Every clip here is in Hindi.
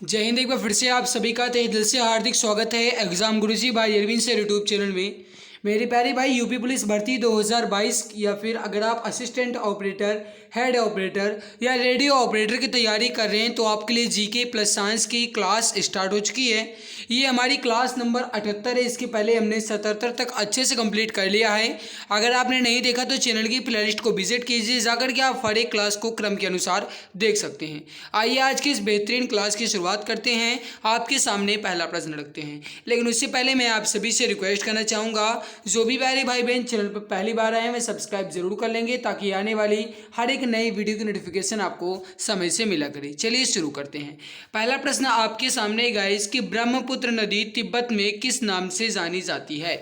जय हिंद। एक बार फिर से आप सभी का तहे दिल से हार्दिक स्वागत है एग्जाम गुरुजी भाई अरविंद से यूट्यूब चैनल में। मेरे प्यारे भाई, यूपी पुलिस भर्ती 2022 या फिर अगर आप असिस्टेंट ऑपरेटर, हेड ऑपरेटर या रेडियो ऑपरेटर की तैयारी कर रहे हैं तो आपके लिए जीके प्लस साइंस की क्लास स्टार्ट हो चुकी है। ये हमारी क्लास नंबर 78 है। इसके पहले हमने 77 तक अच्छे से कंप्लीट कर लिया है। अगर आपने नहीं देखा तो चैनल की प्लेलिस्ट को विजिट कीजिए, जाकर के आप हर एक क्लास को क्रम के अनुसार देख सकते हैं। आइए आज की इस बेहतरीन क्लास की शुरुआत करते हैं। आपके सामने पहला प्रश्न रखते हैं, लेकिन उससे पहले मैं आप सभी से रिक्वेस्ट करना चाहूँगा, जो भी प्यारे भाई बहन चैनल पर पहली बार आए हैं वे सब्सक्राइब जरूर कर लेंगे ताकि आने वाली हर एक नई वीडियो की नोटिफिकेशन आपको समय से मिला करे। चलिए शुरू करते हैं। पहला प्रश्न आपके सामने गाइस कि ब्रह्मपुत्र नदी तिब्बत में किस नाम से जानी जाती है।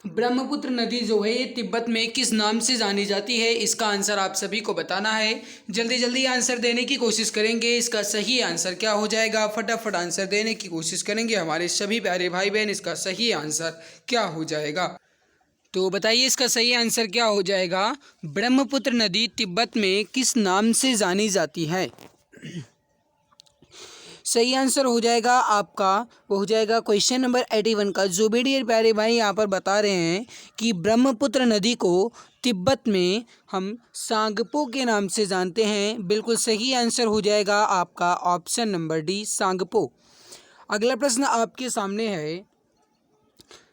ब्रह्मपुत्र नदी जो है ये तिब्बत में किस नाम से जानी जाती है, इसका आंसर आप सभी को बताना है। जल्दी जल्दी आंसर देने की कोशिश करेंगे। इसका सही आंसर क्या हो जाएगा, फटाफट आंसर देने की कोशिश करेंगे हमारे सभी प्यारे भाई बहन। इसका सही आंसर क्या हो जाएगा, तो बताइए इसका सही आंसर क्या हो जाएगा। ब्रह्मपुत्र नदी तिब्बत में किस नाम से जानी जाती है। सही आंसर हो जाएगा आपका, वो हो जाएगा क्वेश्चन नंबर 81 का। जो भी डियर प्यारे भाई यहाँ पर बता रहे हैं कि ब्रह्मपुत्र नदी को तिब्बत में हम सांगपो के नाम से जानते हैं, बिल्कुल सही आंसर हो जाएगा आपका ऑप्शन नंबर डी, सांगपो। अगला प्रश्न आपके सामने है,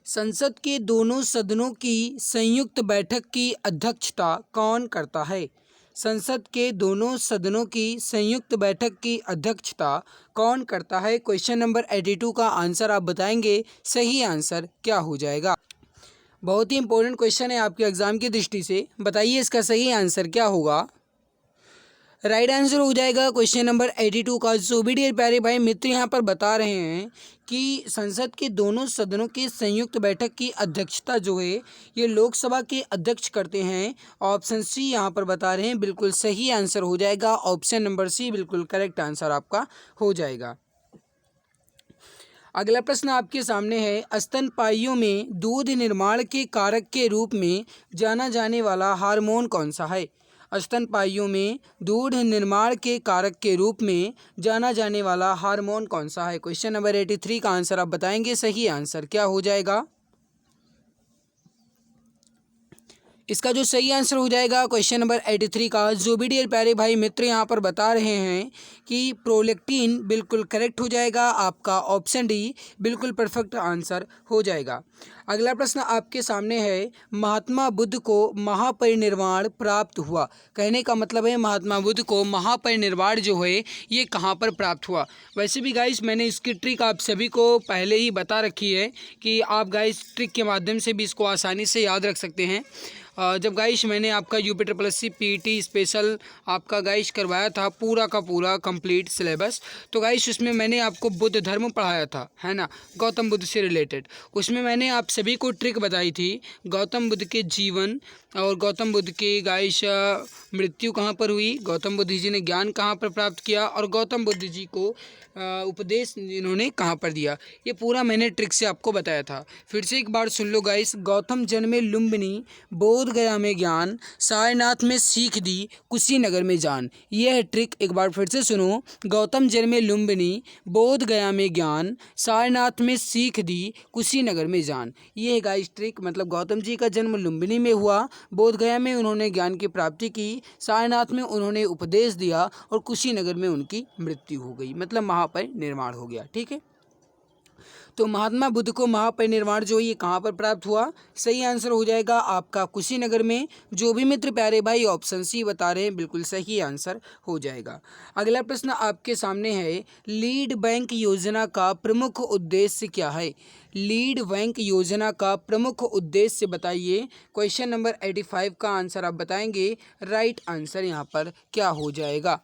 संसद के दोनों सदनों की संयुक्त बैठक की अध्यक्षता कौन करता है। संसद के दोनों सदनों की संयुक्त बैठक की अध्यक्षता कौन करता है। क्वेश्चन नंबर 82 का आंसर आप बताएंगे, सही आंसर क्या हो जाएगा। बहुत ही इंपॉर्टेंट क्वेश्चन है आपके एग्जाम की दृष्टि से, बताइए इसका सही आंसर क्या होगा। राइट आंसर हो जाएगा क्वेश्चन नंबर 82 का। जो भी डियर प्यारे भाई मित्र यहाँ पर बता रहे हैं कि संसद के दोनों सदनों की संयुक्त बैठक की अध्यक्षता जो है ये लोकसभा के अध्यक्ष करते हैं। ऑप्शन सी यहाँ पर बता रहे हैं, बिल्कुल सही आंसर हो जाएगा ऑप्शन नंबर सी, बिल्कुल करेक्ट आंसर आपका हो जाएगा। अगला प्रश्न आपके सामने है, स्तनपायियों में दूध निर्माण के कारक के रूप में जाना जाने वाला हार्मोन कौन सा है। स्तनपायियों में दूध निर्माण के कारक के रूप में जाना जाने वाला हार्मोन कौन सा है। क्वेश्चन नंबर 83 का आंसर आप बताएंगे, सही आंसर क्या हो जाएगा। इसका जो सही आंसर हो जाएगा क्वेश्चन नंबर 83 का। जो भी डियर प्यारे भाई मित्र यहाँ पर बता रहे हैं कि प्रोलैक्टिन, बिल्कुल करेक्ट हो जाएगा आपका ऑप्शन डी, बिल्कुल परफेक्ट आंसर हो जाएगा। अगला प्रश्न आपके सामने है, महात्मा बुद्ध को महापरिनिर्वाण प्राप्त हुआ। कहने का मतलब है महात्मा बुद्ध को महापरिनिर्वाण जो है ये कहाँ पर प्राप्त हुआ। वैसे भी गाइस मैंने इसकी ट्रिक आप सभी को पहले ही बता रखी है कि आप गाइस ट्रिक के माध्यम से भी इसको आसानी से याद रख सकते हैं। जब गाइस मैंने आपका UP triple S C PT special आपका गाइस करवाया था पूरा का पूरा कंप्लीट सिलेबस, तो गाइस उसमें मैंने आपको बुद्ध धर्म पढ़ाया था, है ना, गौतम बुद्ध से रिलेटेड। उसमें मैंने आप सभी को ट्रिक बताई थी गौतम बुद्ध के जीवन और गौतम बुद्ध की गाइस मृत्यु कहाँ पर हुई, गौतम बुद्ध जी ने ज्ञान कहाँ पर प्राप्त किया और गौतम बुद्ध जी को उपदेश इन्होंने कहाँ पर दिया, ये पूरा मैंने ट्रिक से आपको बताया था। फिर से एक बार सुन लो गाइस। गौतम जन्मे लुम्बिनी, बोध गया में ज्ञान, सारनाथ में सीख दी, कुशीनगर में जान। यह है ट्रिक, एक बार फिर से सुनो। गौतम जन्मे लुम्बिनी, बोध गया में ज्ञान, सारनाथ में सीख दी, कुशीनगर में जान। ये है गाइस ट्रिक, मतलब गौतम जी का जन्म लुम्बिनी में हुआ, बोध गया में उन्होंने ज्ञान की प्राप्ति की, सारनाथ में उन्होंने उपदेश दिया और कुशीनगर में उनकी मृत्यु हो गई, मतलब महापरिनिर्वाण हो गया। ठीक है, तो महात्मा बुद्ध को महापरिनिर्वाण जो ये कहाँ पर प्राप्त हुआ, सही आंसर हो जाएगा आपका कुशीनगर में। जो भी मित्र प्यारे भाई ऑप्शन सी बता रहे हैं, बिल्कुल सही आंसर हो जाएगा। अगला प्रश्न आपके सामने है, लीड बैंक योजना का प्रमुख उद्देश्य क्या है। लीड बैंक योजना का प्रमुख उद्देश्य बताइए। क्वेश्चन नंबर 85 का आंसर आप बताएंगे, राइट आंसर यहाँ पर क्या हो जाएगा।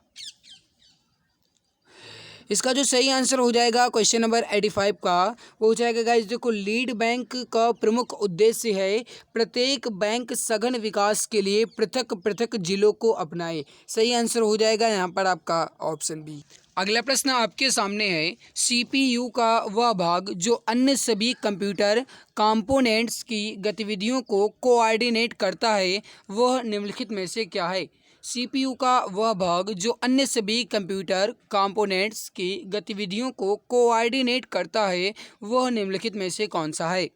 इसका जो सही आंसर हो जाएगा क्वेश्चन नंबर 85 का, वो हो जाएगा गाइस, देखो लीड बैंक का प्रमुख उद्देश्य है प्रत्येक बैंक सघन विकास के लिए पृथक पृथक जिलों को अपनाए। सही आंसर हो जाएगा यहाँ पर आपका ऑप्शन बी। अगला प्रश्न आपके सामने है, सीपीयू का वह भाग जो अन्य सभी कंप्यूटर कंपोनेंट्स की गतिविधियों को कोऑर्डिनेट करता है, वह निम्नलिखित में से क्या है। सीपीयू का वह भाग जो अन्य सभी कंप्यूटर कंपोनेंट्स की गतिविधियों को कोऑर्डिनेट करता है, वह निम्नलिखित में से कौन सा है?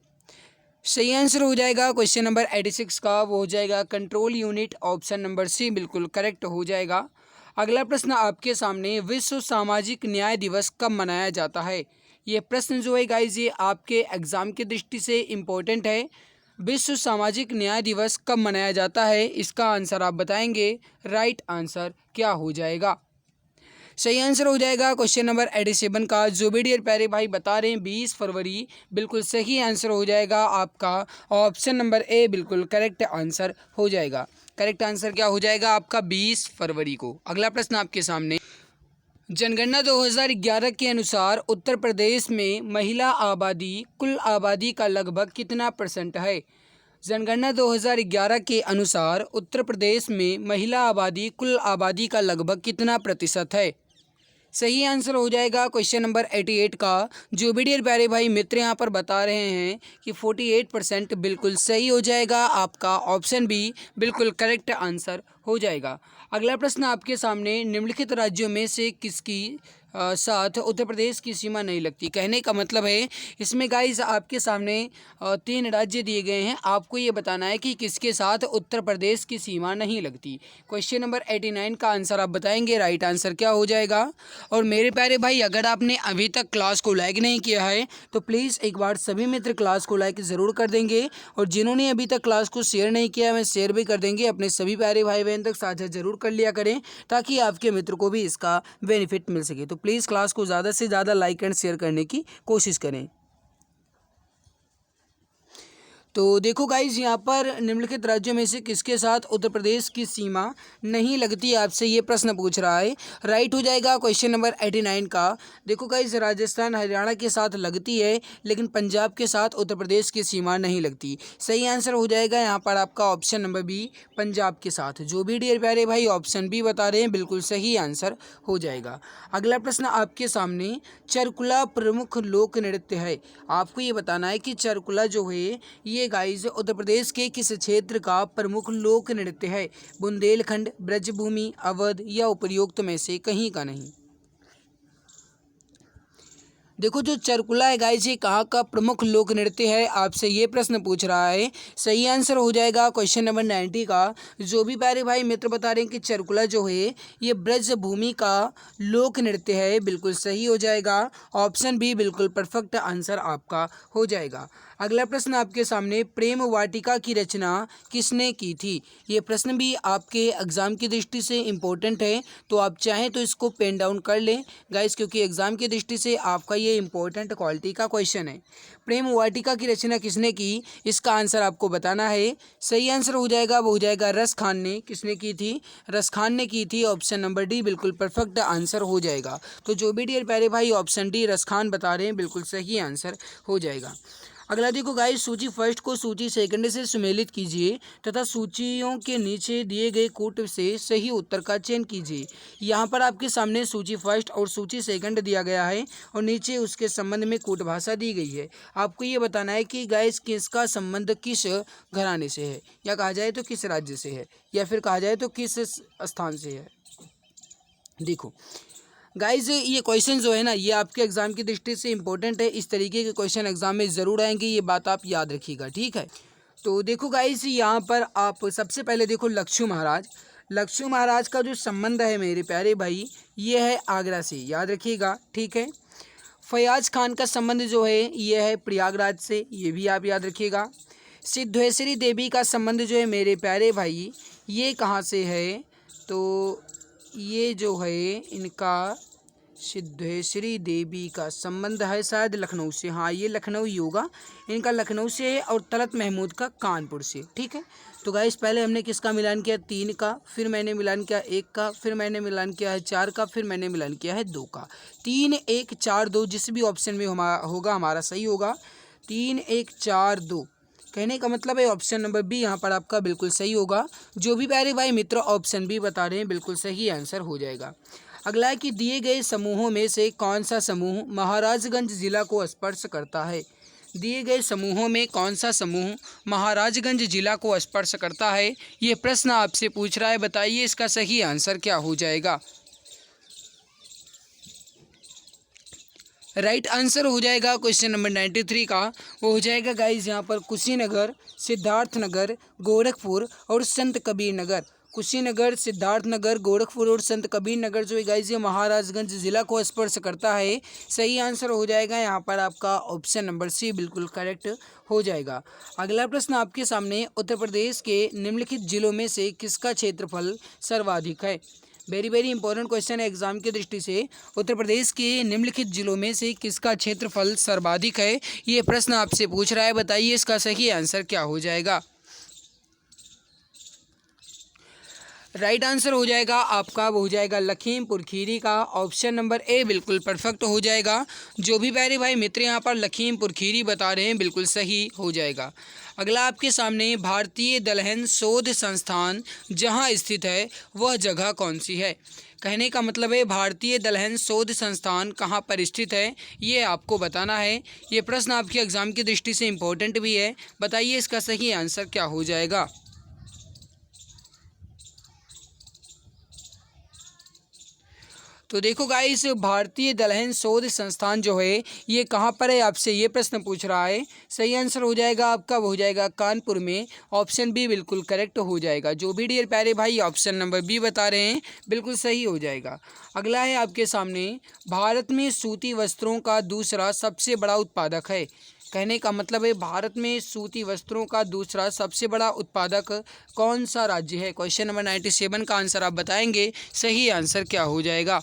सही आंसर हो जाएगा क्वेश्चन नंबर 86 का, वो हो जाएगा control unit, option number C बिल्कुल करेक्ट हो जाएगा। अगला प्रश्न आपके सामने, विश्व सामाजिक न्याय दिवस कब मनाया जाता है? ये प्रश्न जो है गाइज ये आपके एग्जाम की दृष्टि से इम्पोर्टेंट है। विश्व सामाजिक न्याय दिवस कब मनाया जाता है, इसका आंसर आप बताएंगे। राइट आंसर क्या हो जाएगा? सही आंसर हो जाएगा क्वेश्चन नंबर 87 का, जो भी डियर प्यारे भाई बता रहे हैं 20 फरवरी, बिल्कुल सही आंसर हो जाएगा आपका ऑप्शन नंबर ए बिल्कुल करेक्ट आंसर हो जाएगा। करेक्ट आंसर क्या हो जाएगा आपका? 20 फरवरी को। अगला प्रश्न आपके सामने, जनगणना 2011 के अनुसार उत्तर प्रदेश में महिला आबादी कुल आबादी का लगभग कितना % है? जनगणना 2011 के अनुसार उत्तर प्रदेश में महिला आबादी कुल आबादी का लगभग कितना % है? सही आंसर हो जाएगा क्वेश्चन नंबर 88 का, जो भी डियर प्यारे भाई मित्र यहाँ पर बता रहे हैं कि 48% बिल्कुल सही हो जाएगा आपका ऑप्शन बी बिल्कुल करेक्ट आंसर हो जाएगा। अगला प्रश्न आपके सामने, निम्नलिखित राज्यों में से किसकी साथ उत्तर प्रदेश की सीमा नहीं लगती? कहने का मतलब है इसमें गाइज आपके सामने 3 राज्य दिए गए हैं, आपको ये बताना है कि किसके साथ उत्तर प्रदेश की सीमा नहीं लगती। क्वेश्चन नंबर 89 का आंसर आप बताएंगे। राइट आंसर क्या हो जाएगा? और मेरे प्यारे भाई अगर आपने अभी तक क्लास को लाइक नहीं किया है तो प्लीज़ एक बार सभी मित्र क्लास को लाइक ज़रूर कर देंगे, और जिन्होंने अभी तक क्लास को शेयर नहीं किया है शेयर भी कर देंगे, अपने सभी प्यारे भाई बहन तक साझा जरूर कर लिया करें ताकि आपके मित्र को भी इसका बेनिफिट मिल सके। तो प्लीज़ क्लास को ज़्यादा से ज़्यादा लाइक एंड शेयर करने की कोशिश करें। तो देखो गाइज यहाँ पर निम्नलिखित राज्यों में से किसके साथ उत्तर प्रदेश की सीमा नहीं लगती, आपसे ये प्रश्न पूछ रहा है। राइट हो जाएगा क्वेश्चन नंबर 89 का। देखो गाइज राजस्थान हरियाणा के साथ लगती है, लेकिन पंजाब के साथ उत्तर प्रदेश की सीमा नहीं लगती। सही आंसर हो जाएगा यहाँ पर आपका ऑप्शन नंबर बी पंजाब के साथ। जो भी डियर प्यारे भाई ऑप्शन बी बता रहे हैं बिल्कुल सही आंसर हो जाएगा। अगला प्रश्न आपके सामने, चरकुला प्रमुख लोक नृत्य है। आपको ये बताना है कि चरकुला जो है ये गाइज उत्तर प्रदेश के किस क्षेत्र का प्रमुख लोक नृत्य है? बुंदेलखंड, ब्रजभूमि, अवध या उपयुक्त में से कहीं का नहीं? देखो जो चरकुला है गाइज ये कहाँ का प्रमुख लोक नृत्य है, आपसे ये प्रश्न पूछ रहा है। सही आंसर हो जाएगा क्वेश्चन नंबर 90 का। जो भी प्यारे भाई मित्र बता रहे हैं कि चरकुला जो है ये ब्रजभूमि का लोक नृत्य है, बिल्कुल सही हो जाएगा। ऑप्शन बी बिल्कुल परफेक्ट आंसर आपका हो जाएगा। अगला प्रश्न आपके सामने, प्रेम वाटिका की रचना किसने की थी? ये प्रश्न भी आपके एग्जाम की दृष्टि से इम्पोर्टेंट है, तो आप चाहें तो इसको पेन डाउन कर लें गाइस, क्योंकि एग्जाम की दृष्टि से आपका ये इम्पोर्टेंट क्वालिटी का क्वेश्चन है। प्रेम वाटिका की रचना किसने की, इसका आंसर आपको बताना है। सही आंसर हो जाएगा, वो हो जाएगा रस खान ने। किसने की थी? रस खान ने की थी। ऑप्शन नंबर डी बिल्कुल परफेक्ट आंसर हो जाएगा। तो जो भी डियर प्यारे भाई ऑप्शन डी रस खान बता रहे हैं बिल्कुल सही आंसर हो जाएगा। अगला देखो गाइस, सूची फर्स्ट को सूची सेकंड से सुमेलित कीजिए तथा सूचियों के नीचे दिए गए कूट से सही उत्तर का चयन कीजिए। यहाँ पर आपके सामने सूची फर्स्ट और सूची सेकंड दिया गया है और नीचे उसके संबंध में कूट भाषा दी गई है। आपको ये बताना है कि गाइस किसका संबंध किस घराने से है, या कहा जाए तो किस राज्य से है, या फिर कहा जाए तो किस स्थान से है। देखो गाइज ये क्वेश्चन जो है ना ये आपके एग्जाम की दृष्टि से इंपॉर्टेंट है। इस तरीके के क्वेश्चन एग्जाम में ज़रूर आएंगे, ये बात आप याद रखिएगा, ठीक है। तो देखो गाइज यहाँ पर आप सबसे पहले देखो लक्षु महाराज। लक्षु महाराज का जो संबंध है मेरे प्यारे भाई ये है आगरा से, याद रखिएगा, ठीक है। फयाज खान का संबंध जो है ये है प्रयागराज से, ये भी आप याद रखिएगा। सिद्धेश्वरी देवी का संबंध जो है मेरे प्यारे भाई ये कहाँ से है, तो ये जो है इनका सिद्धेश्वरी देवी का संबंध है शायद लखनऊ से। हाँ ये लखनऊ ही होगा, इनका लखनऊ से है, और तलत महमूद का कानपुर से, ठीक है। तो गाइस पहले हमने किसका मिलान किया? 3 का, फिर मैंने मिलान किया 1 का, फिर मैंने मिलान किया है 4 का, फिर मैंने मिलान किया है 2 का। 3 1 4 2 जिस भी ऑप्शन में होगा हमारा सही होगा। 3 1 4 2 कहने का मतलब है ऑप्शन नंबर बी यहाँ पर आपका बिल्कुल सही होगा। जो भी प्यारे भाई मित्र ऑप्शन बी बता रहे हैं बिल्कुल सही आंसर हो जाएगा। अगला है कि दिए गए समूहों में से कौन सा समूह महाराजगंज जिला को स्पर्श करता है? दिए गए समूहों में कौन सा समूह महाराजगंज जिला को स्पर्श करता है? ये प्रश्न आपसे पूछ रहा है, बताइए इसका सही आंसर क्या हो जाएगा। राइट आंसर हो जाएगा क्वेश्चन नंबर 93 का, वो हो जाएगा गाइज यहाँ पर कुशीनगर, सिद्धार्थनगर, गोरखपुर और संत कबीर नगर। कुशीनगर, सिद्धार्थनगर, गोरखपुर और संत कबीर नगर जो है गाइज ये महाराजगंज जिला को स्पर्श करता है। सही आंसर हो जाएगा यहाँ पर आपका ऑप्शन नंबर सी बिल्कुल करेक्ट हो जाएगा। अगला प्रश्न आपके सामने, उत्तर प्रदेश के निम्नलिखित जिलों में से किसका क्षेत्रफल सर्वाधिक है? वेरी वेरी इंपॉर्टेंट क्वेश्चन है एग्जाम की दृष्टि से। उत्तर प्रदेश के निम्नलिखित जिलों में से किसका क्षेत्रफल सर्वाधिक है? ये प्रश्न आपसे पूछ रहा है, बताइए इसका सही आंसर क्या हो जाएगा। राइट आंसर हो जाएगा आपका, वो हो जाएगा लखीमपुर खीरी का। ऑप्शन नंबर ए बिल्कुल परफेक्ट हो जाएगा। जो भी प्यारे भाई मित्र यहाँ पर लखीमपुर खीरी बता रहे हैं बिल्कुल सही हो जाएगा। अगला आपके सामने, भारतीय दलहन शोध संस्थान जहाँ स्थित है वह जगह कौन सी है? कहने का मतलब है भारतीय दलहन शोध संस्थान कहाँ पर स्थित है, ये आपको बताना है। ये प्रश्न आपके एग्जाम की दृष्टि से इम्पोर्टेंट भी है, बताइए इसका सही आंसर क्या हो जाएगा। तो देखो गाइस, भारतीय दलहन शोध संस्थान जो है ये कहाँ पर है, आपसे ये प्रश्न पूछ रहा है। सही आंसर हो जाएगा आपका, वो हो जाएगा कानपुर में। ऑप्शन बी बिल्कुल करेक्ट हो जाएगा। जो भी डियर प्यारे भाई ऑप्शन नंबर बी बता रहे हैं बिल्कुल सही हो जाएगा। अगला है आपके सामने, भारत में सूती वस्त्रों का दूसरा सबसे बड़ा उत्पादक है। कहने का मतलब है भारत में सूती वस्त्रों का दूसरा सबसे बड़ा उत्पादक कौन सा राज्य है? क्वेश्चन नंबर 97 का आंसर आप बताएंगे, सही आंसर क्या हो जाएगा।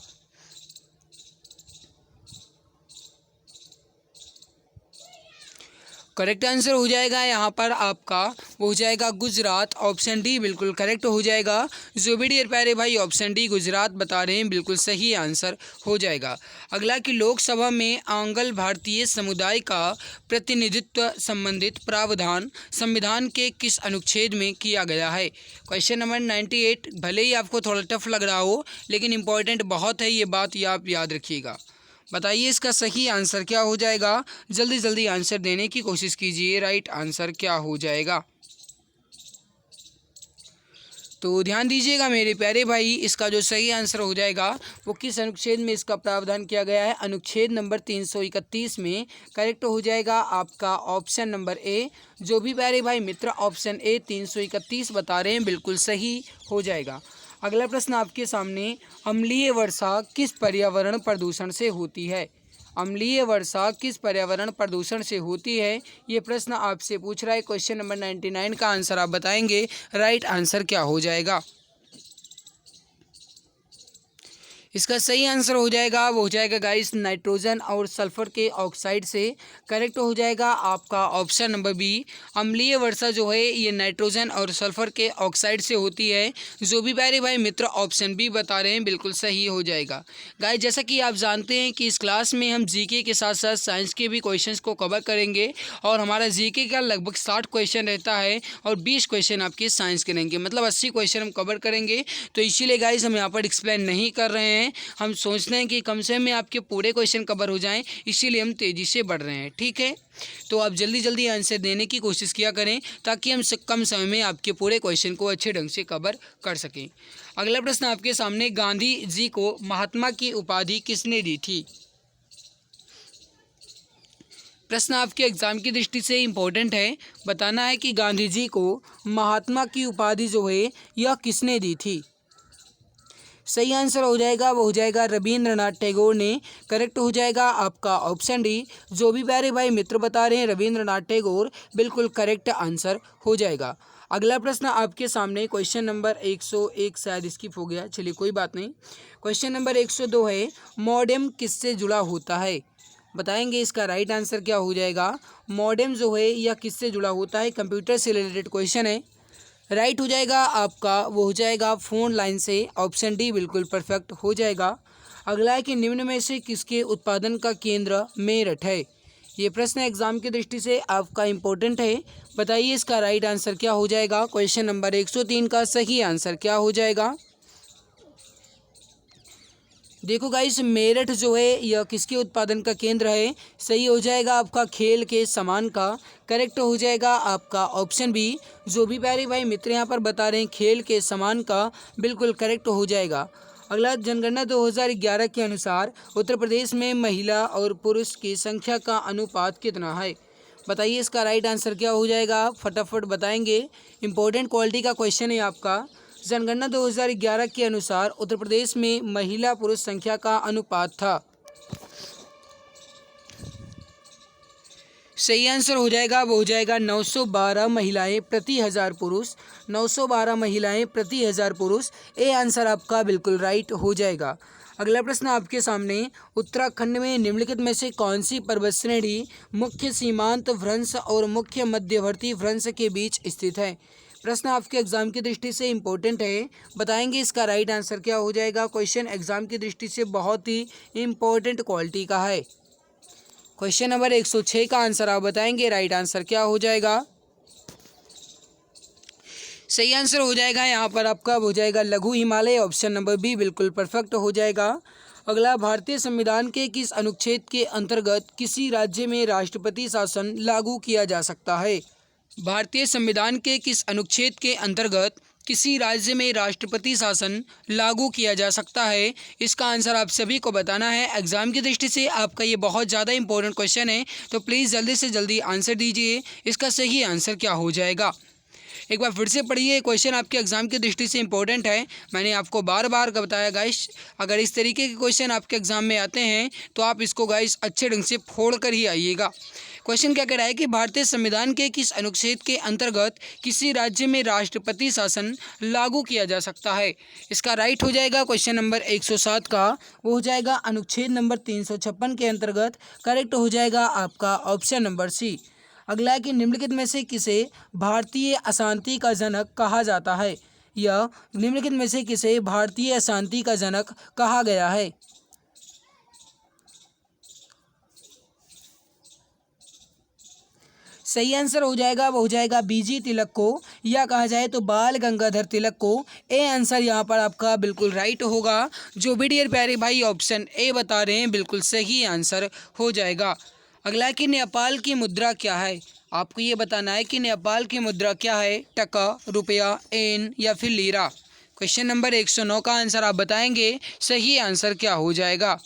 करेक्ट आंसर हो जाएगा यहाँ पर आपका, वो हो जाएगा गुजरात। ऑप्शन डी बिल्कुल करेक्ट हो जाएगा। जो भी डियर प्यारे भाई ऑप्शन डी गुजरात बता रहे हैं बिल्कुल सही आंसर हो जाएगा। अगला कि लोकसभा में आंग्ल भारतीय समुदाय का प्रतिनिधित्व संबंधित प्रावधान संविधान के किस अनुच्छेद में किया गया है? क्वेश्चन नंबर 98 भले ही आपको थोड़ा टफ लग रहा हो लेकिन इंपॉर्टेंट बहुत है, ये बात आप याद रखिएगा। बताइए इसका सही आंसर क्या हो जाएगा। जल्दी जल्दी आंसर देने की कोशिश कीजिए, राइट आंसर क्या हो जाएगा। तो ध्यान दीजिएगा मेरे प्यारे भाई, इसका जो सही आंसर हो जाएगा वो किस अनुच्छेद में इसका प्रावधान किया गया है? अनुच्छेद नंबर 331 में करेक्ट हो जाएगा आपका ऑप्शन नंबर ए। जो भी प्यारे भाई मित्र ऑप्शन ए 331 बता रहे हैं बिल्कुल सही हो जाएगा। अगला प्रश्न आपके सामने, अम्लीय वर्षा किस पर्यावरण प्रदूषण से होती है? अम्लीय वर्षा किस पर्यावरण प्रदूषण से होती है, ये प्रश्न आपसे पूछ रहा है। क्वेश्चन नंबर 99 का आंसर आप बताएंगे, राइट आंसर क्या हो जाएगा। इसका सही आंसर हो जाएगा, वो हो जाएगा गाइस नाइट्रोजन और सल्फर के ऑक्साइड से। करेक्ट हो जाएगा आपका ऑप्शन नंबर बी। अम्लीय वर्षा जो है ये नाइट्रोजन और सल्फर के ऑक्साइड से होती है। जो भी प्यारे भाई मित्र ऑप्शन बी बता रहे हैं बिल्कुल सही हो जाएगा। गाइस जैसा कि आप जानते हैं कि इस क्लास में हम जीके के साथ साथ साइंस के भी क्वेश्चंस को कवर करेंगे और हमारा जीके का लगभग 60 क्वेश्चन रहता है और 20 क्वेश्चन आपके साइंस के रहेंगे, मतलब 80 क्वेश्चन हम कवर करेंगे। तो इसीलिए गाइस हम यहाँ पर एक्सप्लेन नहीं कर रहे हैं, हम सोचते हैं कि कम से कम में आपके पूरे क्वेश्चन कवर हो जाएं, इसीलिए हम तेज़ी से बढ़ रहे हैं। ठीक है, तो आप जल्दी जल्दी आंसर देने की कोशिश किया करें ताकि हम कम समय में आपके पूरे क्वेश्चन को अच्छे ढंग से कवर कर सकें। अगला प्रश्न आपके सामने, गांधी जी को महात्मा की उपाधि किसने दी थी? प्रश्न आपके एग्जाम की दृष्टि से इम्पोर्टेंट है, बताना है कि गांधी जी को महात्मा की उपाधि जो है यह किसने दी थी। सही आंसर हो जाएगा, वो हो जाएगा रविंद्रनाथ टैगोर ने। करेक्ट हो जाएगा आपका ऑप्शन डी। जो भी प्यारे भाई मित्र बता रहे हैं रविंद्रनाथ टैगोर बिल्कुल करेक्ट आंसर हो जाएगा। अगला प्रश्न आपके सामने, क्वेश्चन नंबर 101 शायद स्किप हो गया, चलिए कोई बात नहीं। क्वेश्चन नंबर 102 है, मॉडेम किससे जुड़ा होता है? बताएंगे इसका राइट आंसर क्या हो जाएगा। मॉडेम जो है यह किससे जुड़ा होता है? कंप्यूटर से रिलेटेड क्वेश्चन है। राइट हो जाएगा आपका, वो हो जाएगा फ़ोन लाइन से। ऑप्शन डी बिल्कुल परफेक्ट हो जाएगा। अगला है कि निम्न में से किसके उत्पादन का केंद्र मेरठ है? ये प्रश्न एग्जाम की दृष्टि से आपका इम्पोर्टेंट है, बताइए इसका राइट आंसर क्या हो जाएगा। क्वेश्चन नंबर 103 का सही आंसर क्या हो जाएगा। देखो गाइस, मेरठ जो है यह किसके उत्पादन का केंद्र है? सही हो जाएगा आपका खेल के सामान का। करेक्ट हो जाएगा आपका ऑप्शन बी। जो भी प्यारे भाई मित्र यहाँ पर बता रहे हैं खेल के सामान का, बिल्कुल करेक्ट हो जाएगा। अगला, जनगणना 2011 के अनुसार उत्तर प्रदेश में महिला और पुरुष की संख्या का अनुपात कितना है? बताइए इसका राइट आंसर क्या हो जाएगा, फटाफट बताएंगे। इंपॉर्टेंट क्वालिटी का क्वेश्चन है आपका। जनगणना 2011 के अनुसार उत्तर प्रदेश में महिला पुरुष संख्या का अनुपात था। सही आंसर हो जाएगा, वो हो जाएगा 912 महिलाएं प्रति 1000 पुरुष। 912 महिलाएं प्रति 1000 पुरुष। ए आंसर आपका बिल्कुल राइट हो जाएगा। अगला प्रश्न आपके सामने, उत्तराखंड में निम्नलिखित में से कौन सी पर्वत श्रेणी मुख्य सीमांत भ्रंश और मुख्य मध्यवर्ती भ्रंश के बीच स्थित है? प्रश्न आपके एग्जाम की दृष्टि से इम्पोर्टेंट है, बताएंगे इसका राइट आंसर क्या हो जाएगा। क्वेश्चन एग्जाम की दृष्टि से बहुत ही इम्पोर्टेंट क्वालिटी का है। क्वेश्चन नंबर 106 का आंसर आप बताएंगे, राइट आंसर क्या हो जाएगा। सही आंसर हो जाएगा यहाँ पर आपका हो जाएगा लघु हिमालय। ऑप्शन नंबर बी बिल्कुल परफेक्ट हो जाएगा। अगला, भारतीय संविधान के किस अनुच्छेद के अंतर्गत किसी राज्य में राष्ट्रपति शासन लागू किया जा सकता है? भारतीय संविधान के किस अनुच्छेद के अंतर्गत किसी राज्य में राष्ट्रपति शासन लागू किया जा सकता है? इसका आंसर आप सभी को बताना है। एग्जाम की दृष्टि से आपका ये बहुत ज़्यादा इंपॉर्टेंट क्वेश्चन है, तो प्लीज़ जल्दी से जल्दी आंसर दीजिए। इसका सही आंसर क्या हो जाएगा? एक बार फिर से पढ़िए, क्वेश्चन आपके एग्जाम की दृष्टि से इंपॉर्टेंट है। मैंने आपको बार बार बताया गाइस, अगर इस तरीके के क्वेश्चन आपके एग्जाम में आते हैं तो आप इसको गाइस अच्छे ढंग से फोड़ कर ही आइएगा। क्वेश्चन क्या कह रहा है कि भारतीय संविधान के किस अनुच्छेद के अंतर्गत किसी राज्य में राष्ट्रपति शासन लागू किया जा सकता है? इसका राइट हो जाएगा क्वेश्चन नंबर 107 का, वो हो जाएगा अनुच्छेद नंबर 356 के अंतर्गत। करेक्ट हो जाएगा आपका ऑप्शन नंबर सी। अगला है कि निम्नलिखित में से किसे भारतीय अशांति का जनक कहा जाता है? यह निम्नलिखित में से किसे भारतीय अशांति का जनक कहा गया है? सही आंसर हो जाएगा, वो हो जाएगा बीजी तिलक को, या कहा जाए तो बाल गंगाधर तिलक को। ए आंसर यहाँ पर आपका बिल्कुल राइट होगा। जो भी डियर प्यारे भाई ऑप्शन ए बता रहे हैं बिल्कुल सही आंसर हो जाएगा। अगला कि नेपाल की मुद्रा क्या है? आपको ये बताना है कि नेपाल की मुद्रा क्या है, टका, रुपया, एन या फिर लीरा। क्वेश्चन नंबर 109 का आंसर आप बताएंगे, सही आंसर क्या हो जाएगा।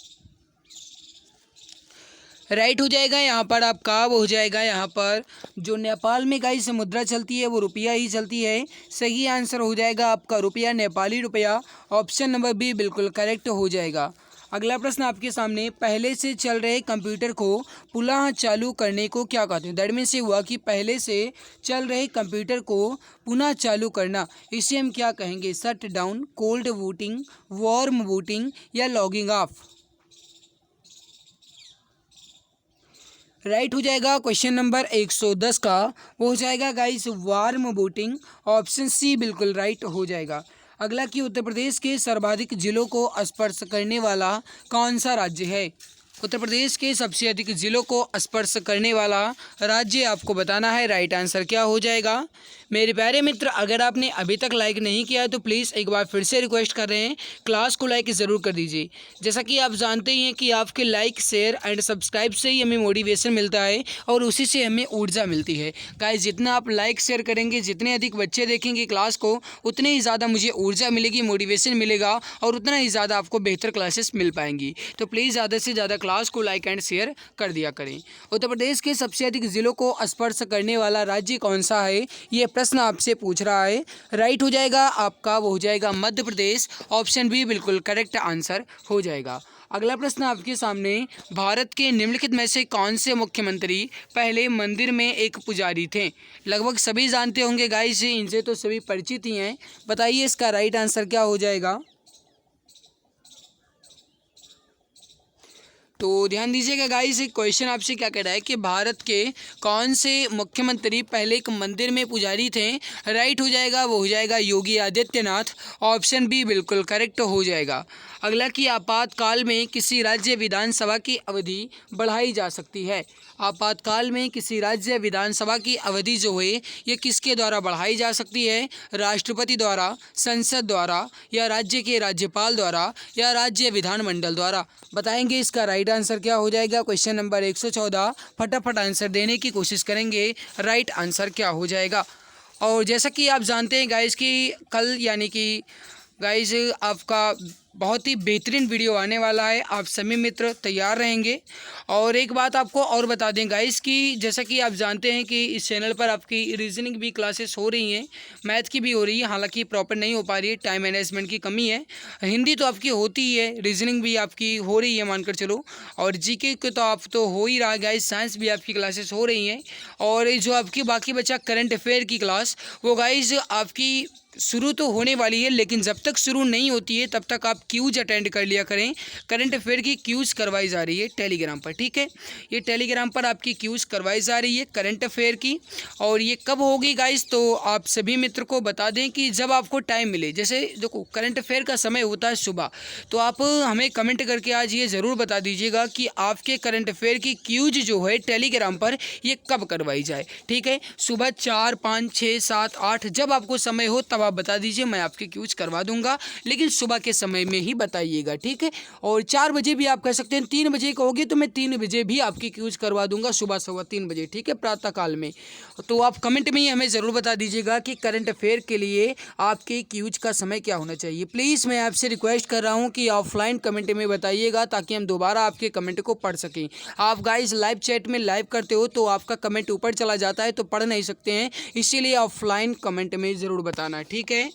राइट हो जाएगा यहाँ पर आपका, वो हो जाएगा यहाँ पर जो नेपाल में गाइस मुद्रा चलती है वो रुपया ही चलती है। सही आंसर हो जाएगा आपका रुपया, नेपाली रुपया। ऑप्शन नंबर बी बिल्कुल करेक्ट हो जाएगा। अगला प्रश्न आपके सामने, पहले से चल रहे कंप्यूटर को पुनः चालू करने को क्या कहते हैं? दैट मीन्स ये हुआ कि पहले से चल रहे कंप्यूटर को पुनः चालू करना, इसे हम क्या कहेंगे? Shut down, cold booting, warm booting या लॉगिंग ऑफ। राइट हो जाएगा क्वेश्चन नंबर 110 का, वो हो जाएगा guys warm booting. Option C बिल्कुल राइट हो जाएगा। अगला कि उत्तर प्रदेश के सर्वाधिक जिलों को स्पर्श करने वाला कौन सा राज्य है? उत्तर प्रदेश के सबसे अधिक जिलों को स्पर्श करने वाला राज्य आपको बताना है। राइट आंसर क्या हो जाएगा? मेरे प्यारे मित्र, अगर आपने अभी तक लाइक नहीं किया है तो प्लीज़ एक बार फिर से रिक्वेस्ट कर रहे हैं, क्लास को लाइक ज़रूर कर दीजिए। जैसा कि आप जानते ही हैं कि आपके लाइक, शेयर एंड सब्सक्राइब से ही हमें मोटिवेशन मिलता है और उसी से हमें ऊर्जा मिलती है। गाइस, जितना आप लाइक शेयर करेंगे, जितने अधिक बच्चे देखेंगे क्लास को, उतने ही ज़्यादा मुझे ऊर्जा मिलेगी, मोटिवेशन मिलेगा और उतना ही ज़्यादा आपको बेहतर क्लासेस मिल पाएंगी। तो प्लीज़ ज़्यादा से ज़्यादा क्लास को लाइक एंड शेयर कर दिया करें। उत्तर प्रदेश के सबसे अधिक जिलों को स्पर्श करने वाला राज्य कौन सा है, ये प्रश्न आपसे पूछ रहा है। राइट हो जाएगा आपका, वो हो जाएगा मध्य प्रदेश। ऑप्शन बी बिल्कुल करेक्ट आंसर हो जाएगा। अगला प्रश्न आपके सामने, भारत के निम्नलिखित में से कौन से मुख्यमंत्री पहले मंदिर में एक पुजारी थे? लगभग सभी जानते होंगे गाइस, इनसे तो सभी परिचित ही हैं। बताइए इसका राइट आंसर क्या हो जाएगा। तो ध्यान दीजिएगा गाइस, एक क्वेश्चन आपसे क्या कह रहा है कि भारत के कौन से मुख्यमंत्री पहले एक मंदिर में पुजारी थे? राइट हो जाएगा, वो हो जाएगा योगी आदित्यनाथ। ऑप्शन बी बिल्कुल करेक्ट हो जाएगा। अगला कि आपातकाल में किसी राज्य विधानसभा की अवधि बढ़ाई जा सकती है। आपातकाल में किसी राज्य विधानसभा की अवधि जो है ये किसके द्वारा बढ़ाई जा सकती है? राष्ट्रपति द्वारा, संसद द्वारा, या राज्य के राज्यपाल द्वारा, या राज्य विधानमंडल द्वारा। बताएंगे इसका राइट आंसर क्या हो जाएगा। क्वेश्चन नंबर 114 फटाफट आंसर देने की कोशिश करेंगे, राइट आंसर क्या हो जाएगा। और जैसा कि आप जानते हैं गाइस कि कल यानी कि गाइस आपका बहुत ही बेहतरीन वीडियो आने वाला है, आप सभी मित्र तैयार रहेंगे। और एक बात आपको और बता दें गाइस कि जैसा कि आप जानते हैं कि इस चैनल पर आपकी रीजनिंग भी क्लासेस हो रही हैं, मैथ की भी हो रही है, हालांकि प्रॉपर नहीं हो पा रही है, टाइम मैनेजमेंट की कमी है। हिंदी तो आपकी होती ही है, रीजनिंग भी आपकी हो रही है मानकर चलो, और जीके को तो आप तो हो ही रहा है गाइस, साइंस भी आपकी क्लासेस हो रही हैं। और जो आपकी बाकी बचा करंट अफेयर की क्लास, वो गाइस आपकी शुरू तो होने वाली है, लेकिन जब तक शुरू नहीं होती है तब तक आप क्यूज अटेंड कर लिया करें। करंट अफेयर की क्यूज करवाई जा रही है टेलीग्राम पर, ठीक है। ये टेलीग्राम पर आपकी क्यूज करवाई जा रही है करंट अफेयर की। और ये कब होगी गाइस, तो आप सभी मित्र को बता दें कि जब आपको टाइम मिले। जैसे देखो करंट अफेयर का समय होता है सुबह, तो आप हमें कमेंट करके आज ये ज़रूर बता दीजिएगा कि आपके करंट अफेयर की क्यूज जो है टेलीग्राम पर ये कब करवाई जाए, ठीक है। सुबह 4, 5, 6, 7, 8 जब आपको समय हो तब आप बता दीजिए, मैं आपकी क्यूज करवा दूंगा, लेकिन सुबह के समय में ही बताइएगा, ठीक है। और 4 बजे भी आप कह सकते हैं, 3 बजे कहोगे तो मैं 3 बजे भी आपकी क्यूज करवा दूंगा, सुबह 3:15 बजे, ठीक है, प्रातःकाल में। तो आप कमेंट में ही हमें ज़रूर बता दीजिएगा कि करंट अफेयर के लिए आपके क्यूज का समय क्या होना चाहिए। प्लीज़ मैं आपसे रिक्वेस्ट कर रहा हूँ कि ऑफलाइन कमेंट में बताइएगा, ताकि हम दोबारा आपके कमेंट को पढ़ सकें। आप गाइस लाइव चैट में लाइव करते हो तो आपका कमेंट ऊपर चला जाता है, तो पढ़ नहीं सकते हैं, इसीलिए ऑफलाइन कमेंट में ज़रूर बताना, ठीक है।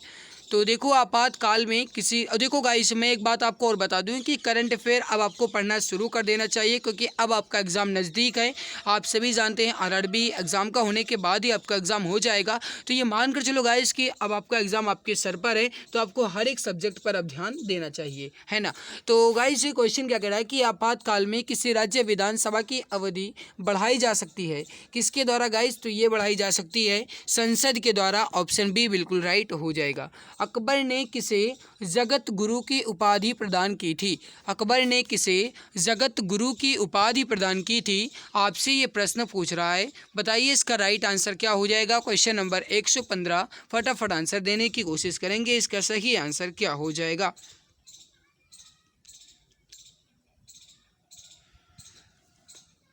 तो देखो आपातकाल में किसी, देखो गाइस मैं एक बात आपको और बता दूं कि करंट अफेयर अब आपको पढ़ना शुरू कर देना चाहिए, क्योंकि अब आपका एग्ज़ाम नज़दीक है। आप सभी जानते हैं आरआरबी एग्ज़ाम का होने के बाद ही आपका एग्ज़ाम हो जाएगा। तो ये मान कर चलो गाइस कि अब आपका एग्ज़ाम आपके सर पर है, तो आपको हर एक सब्जेक्ट पर अब ध्यान देना चाहिए, है ना। तो गाइस ये क्वेश्चन क्या कह रहा है कि आपातकाल में किसी राज्य विधानसभा की अवधि बढ़ाई जा सकती है, किसके द्वारा गाइस, तो ये बढ़ाई जा सकती है संसद के द्वारा। ऑप्शन बी बिल्कुल राइट हो जाएगा। अकबर ने किसे जगत गुरु की उपाधि प्रदान की थी? अकबर ने किसे जगत गुरु की उपाधि प्रदान की थी? आपसे ये प्रश्न पूछ रहा है, बताइए इसका राइट आंसर क्या हो जाएगा। क्वेश्चन नंबर 115 फटाफट आंसर देने की कोशिश करेंगे, इसका सही आंसर क्या हो जाएगा।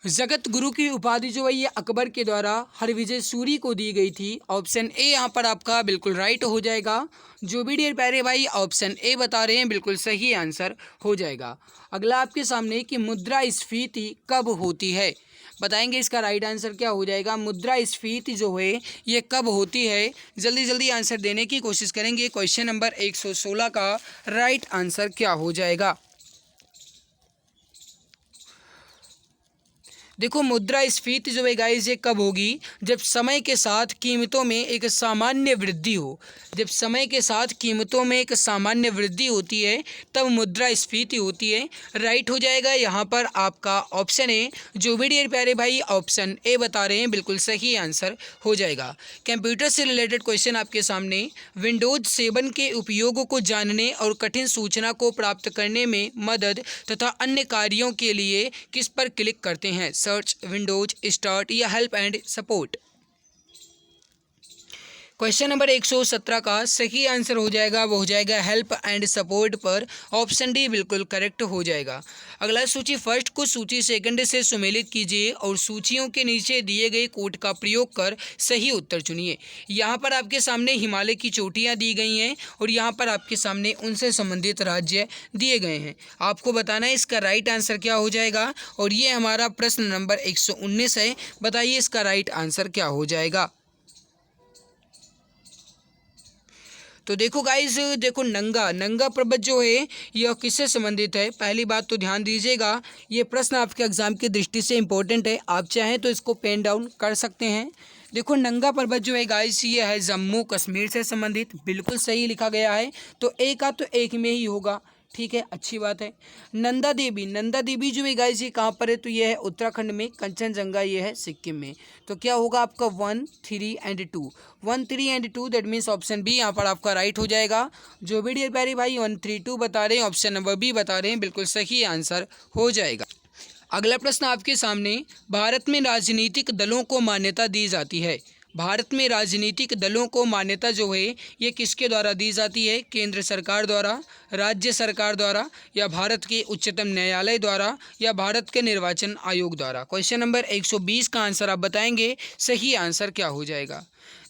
जगत गुरु की उपाधि जो है ये अकबर के द्वारा हरविजय सूरी को दी गई थी। ऑप्शन ए यहाँ पर आपका बिल्कुल राइट हो जाएगा। जो भी डियर प्यारे भाई ऑप्शन ए बता रहे हैं बिल्कुल सही आंसर हो जाएगा। अगला आपके सामने कि मुद्रास्फीति कब होती है, बताएंगे इसका राइट आंसर क्या हो जाएगा। मुद्रास्फीति जो है ये कब होती है, जल्दी जल्दी आंसर देने की कोशिश करेंगे। क्वेश्चन नंबर 116 का राइट आंसर क्या हो जाएगा। देखो मुद्रास्फीति जो है गाइस ये कब होगी, जब समय के साथ कीमतों में एक सामान्य वृद्धि हो। जब समय के साथ कीमतों में एक सामान्य वृद्धि होती है तब मुद्रास्फीति होती है। राइट हो जाएगा यहाँ पर आपका ऑप्शन ए। जो भी डियर प्यारे भाई ऑप्शन ए बता रहे हैं बिल्कुल सही आंसर हो जाएगा। कंप्यूटर से रिलेटेड क्वेश्चन आपके सामने। विंडोज 7 के उपयोगों को जानने और कठिन सूचना को प्राप्त करने में मदद तथा अन्य कार्यों के लिए किस पर क्लिक करते हैं? सर्च, विंडोज, स्टार्ट या help and support. Question number 117 का सही आंसर हो जाएगा, वो हो जाएगा हेल्प एंड सपोर्ट पर। ऑप्शन डी बिल्कुल करेक्ट हो जाएगा। अगला सूची फर्स्ट को सूची सेकंड से सुमेलित कीजिए और सूचियों के नीचे दिए गए कोड का प्रयोग कर सही उत्तर चुनिए। यहाँ पर आपके सामने हिमालय की चोटियाँ दी गई हैं और यहाँ पर आपके सामने उनसे संबंधित राज्य दिए गए हैं। आपको बताना है इसका राइट आंसर क्या हो जाएगा, और ये हमारा प्रश्न नंबर 119 है। बताइए इसका राइट आंसर क्या हो जाएगा। तो देखो गाइस, देखो नंगा पर्वत जो है यह किससे संबंधित है। पहली बात तो ध्यान दीजिएगा, ये प्रश्न आपके एग्जाम की दृष्टि से इम्पोर्टेंट है। आप चाहें तो इसको पेन डाउन कर सकते हैं। देखो नंगा पर्वत जो है गाइस ये है जम्मू कश्मीर से संबंधित, बिल्कुल सही लिखा गया है। तो एक का तो एक में ही होगा, ठीक है, अच्छी बात है। नंदा देवी, नंदा देवी जो है गाइस ये कहाँ पर है, तो ये है उत्तराखंड में, कंचनजंगा ये है सिक्किम में। तो क्या होगा आपका 1, 3 and 2, 1, 3 and 2, that means option B यहाँ पर आपका राइट हो जाएगा। जो भी डियर प्यारे भाई 1, 3, 2 बता रहे हैं, ऑप्शन नंबर बी बता रहे हैं, बिल्कुल सही आंसर हो जाएगा। अगला प्रश्न आपके सामने, भारत में राजनीतिक दलों को मान्यता दी जाती है। भारत में राजनीतिक दलों को मान्यता जो है ये किसके द्वारा दी जाती है, केंद्र सरकार द्वारा, राज्य सरकार द्वारा, या भारत के उच्चतम न्यायालय द्वारा, या भारत के निर्वाचन आयोग द्वारा। क्वेश्चन नंबर 120 का आंसर आप बताएंगे, सही आंसर क्या हो जाएगा।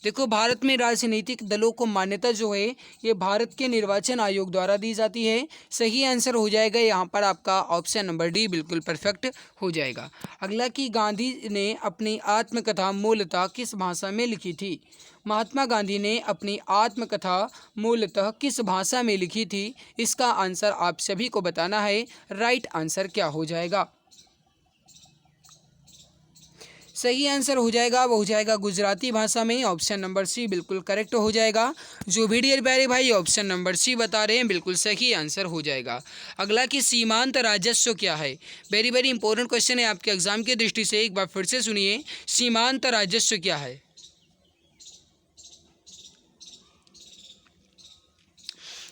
देखो, भारत में राजनीतिक दलों को मान्यता जो है ये भारत के निर्वाचन आयोग द्वारा दी जाती है। सही आंसर हो जाएगा यहाँ पर आपका ऑप्शन नंबर डी, बिल्कुल परफेक्ट हो जाएगा। अगला कि गांधी ने अपनी आत्मकथा मूलतः किस भाषा में लिखी थी। महात्मा गांधी ने अपनी आत्मकथा मूलतः किस भाषा में लिखी थी, इसका आंसर आप सभी को बताना है। राइट आंसर क्या हो जाएगा। सही आंसर हो जाएगा, वो हो जाएगा गुजराती भाषा में, ऑप्शन नंबर सी बिल्कुल करेक्ट हो जाएगा। जो भी डियर प्यारे भाई ऑप्शन नंबर सी बता रहे हैं, बिल्कुल सही आंसर हो जाएगा। अगला कि सीमांत राजस्व क्या है। वेरी वेरी इंपॉर्टेंट क्वेश्चन है आपके एग्जाम की दृष्टि से, एक बार फिर से सुनिए, सीमांत राजस्व क्या है।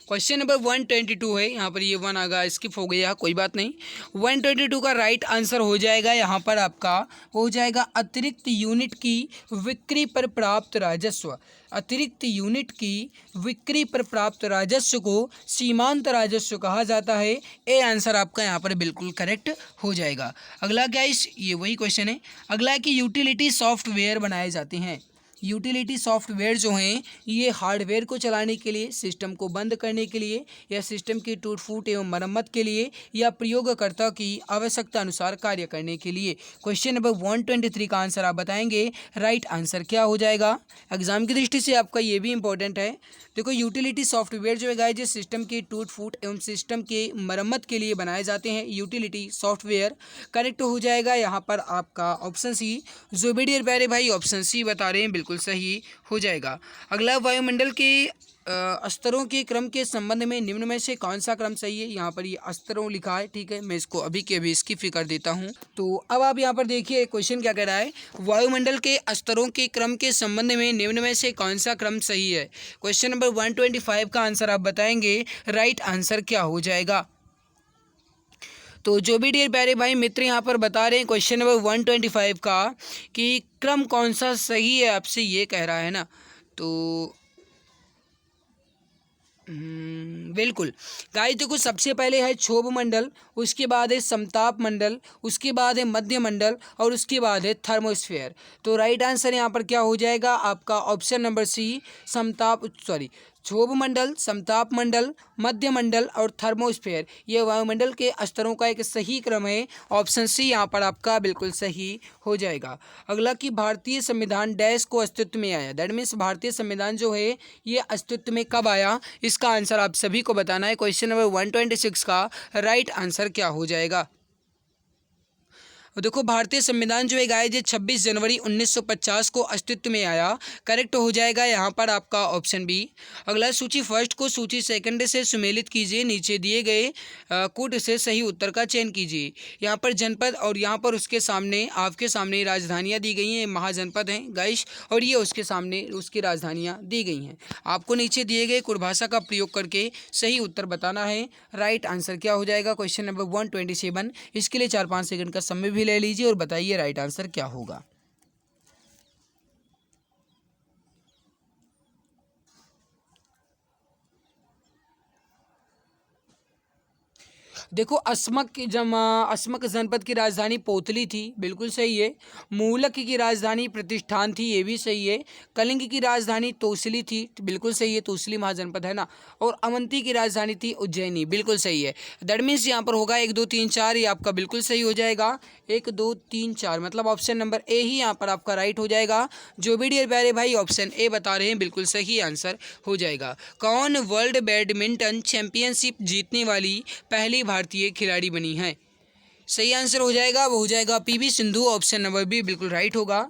क्वेश्चन नंबर 122 है, यहाँ पर ये 1 आ गया, स्किप हो गया, कोई बात नहीं। 122 का राइट आंसर हो जाएगा यहाँ पर आपका, हो जाएगा अतिरिक्त यूनिट की बिक्री पर प्राप्त राजस्व। अतिरिक्त यूनिट की बिक्री पर प्राप्त राजस्व को सीमांत राजस्व कहा जाता है। ए आंसर आपका यहाँ पर बिल्कुल करेक्ट हो जाएगा। अगला क्या, इस ये वही क्वेश्चन है। अगला है कि यूटिलिटी सॉफ्टवेयर बनाए जाते हैं। यूटिलिटी सॉफ्टवेयर जो हैं ये हार्डवेयर को चलाने के लिए, सिस्टम को बंद करने के लिए, या सिस्टम की टूट फूट एवं मरम्मत के लिए, या प्रयोगकर्ता की आवश्यकता अनुसार कार्य करने के लिए। क्वेश्चन नंबर 123 का आंसर आप बताएंगे, राइट आंसर क्या हो जाएगा। एग्जाम की दृष्टि से आपका ये भी इंपॉर्टेंट है। देखो, यूटिलिटी सॉफ्टवेयर जो है गाइस जो सिस्टम की टूट फूट एवं सिस्टम के मरम्मत के लिए बनाए जाते हैं, यूटिलिटी सॉफ्टवेयर। करेक्ट हो जाएगा यहाँ पर आपका ऑप्शन सी। जो भी डियर प्यारे भाई ऑप्शन सी बता रहे हैं, बिल्कुल सही हो जाएगा। अगला, वायुमंडल के स्तरों के क्रम के संबंध में निम्न में से कौन सा क्रम सही है। यहाँ पर ये स्तरों लिखा है, ठीक है, मैं इसको अभी के अभी स्किप ही कर देता हूँ। तो अब आप यहाँ पर देखिए क्वेश्चन क्या कह रहा है, वायुमंडल के स्तरों के क्रम के संबंध में निम्न में से कौन सा क्रम सही है। क्वेश्चन नंबर 125 का आंसर आप बताएंगे, राइट आंसर क्या हो जाएगा। तो जो भी डियर प्यारे भाई मित्र यहाँ पर बता रहे हैं क्वेश्चन नंबर 125 का कि क्रम कौन सा सही है, आपसे ये कह रहा है ना। तो बिल्कुल गाइस, देखो सबसे पहले है क्षोभ मंडल, उसके बाद है समताप मंडल, उसके बाद है मध्य मंडल, और उसके बाद है थर्मोस्फेयर। तो राइट आंसर यहाँ पर क्या हो जाएगा आपका ऑप्शन नंबर सी, क्षोभ मंडल, समताप मंडल, मध्य मंडल और थर्मोस्फेयर, ये वायुमंडल के स्तरों का एक सही क्रम है। ऑप्शन सी यहाँ पर आपका बिल्कुल सही हो जाएगा। अगला कि भारतीय संविधान डैश को अस्तित्व में आया। दैट मीन्स भारतीय संविधान जो है ये अस्तित्व में कब आया, इसका आंसर आप सभी को बताना है। क्वेश्चन नंबर 126 का राइट आंसर क्या हो जाएगा। देखो, भारतीय संविधान जो है गाइस 26 जनवरी 1950 को अस्तित्व में आया। करेक्ट हो जाएगा यहाँ पर आपका ऑप्शन बी। अगला, सूची फर्स्ट को सूची सेकंड से सुमेलित कीजिए, नीचे दिए गए कूट से सही उत्तर का चयन कीजिए। यहाँ पर जनपद और यहाँ पर उसके सामने आपके सामने राजधानियाँ दी गई हैं, महाजनपद हैं गाइस, और ये उसके सामने उसकी राजधानियाँ दी गई हैं। आपको नीचे दिए गए कुट भाषा का प्रयोग करके सही उत्तर बताना है। राइट आंसर क्या हो जाएगा क्वेश्चन नंबर 127। इसके लिए 4-5 सेकंड का समय भी ले लीजिए और बताइए राइट आंसर क्या होगा। देखो, अस्मक जनपद की राजधानी पोतली थी, बिल्कुल सही है। मूलक की राजधानी प्रतिष्ठान थी, ये भी सही है। कलिंग की राजधानी तोसली थी, बिल्कुल सही है, तोसली महाजनपद है ना। और अवंती की राजधानी थी उज्जैनी, बिल्कुल सही है। दैट मीन्स यहाँ पर होगा 1 2 3 4, ये आपका बिल्कुल सही हो जाएगा। 1 2 3 4 मतलब ऑप्शन नंबर ए ही यहाँ पर आपका राइट हो जाएगा। जो भी डियर प्यारे भाई ऑप्शन ए बता रहे हैं, बिल्कुल सही आंसर हो जाएगा। कौन वर्ल्ड बैडमिंटन चैंपियनशिप जीतने वाली पहली भारतीय खिलाड़ी बनी है। सही आंसर हो जाएगा, वो हो जाएगा PV Sindhu, option number B बिल्कुल राइट होगा।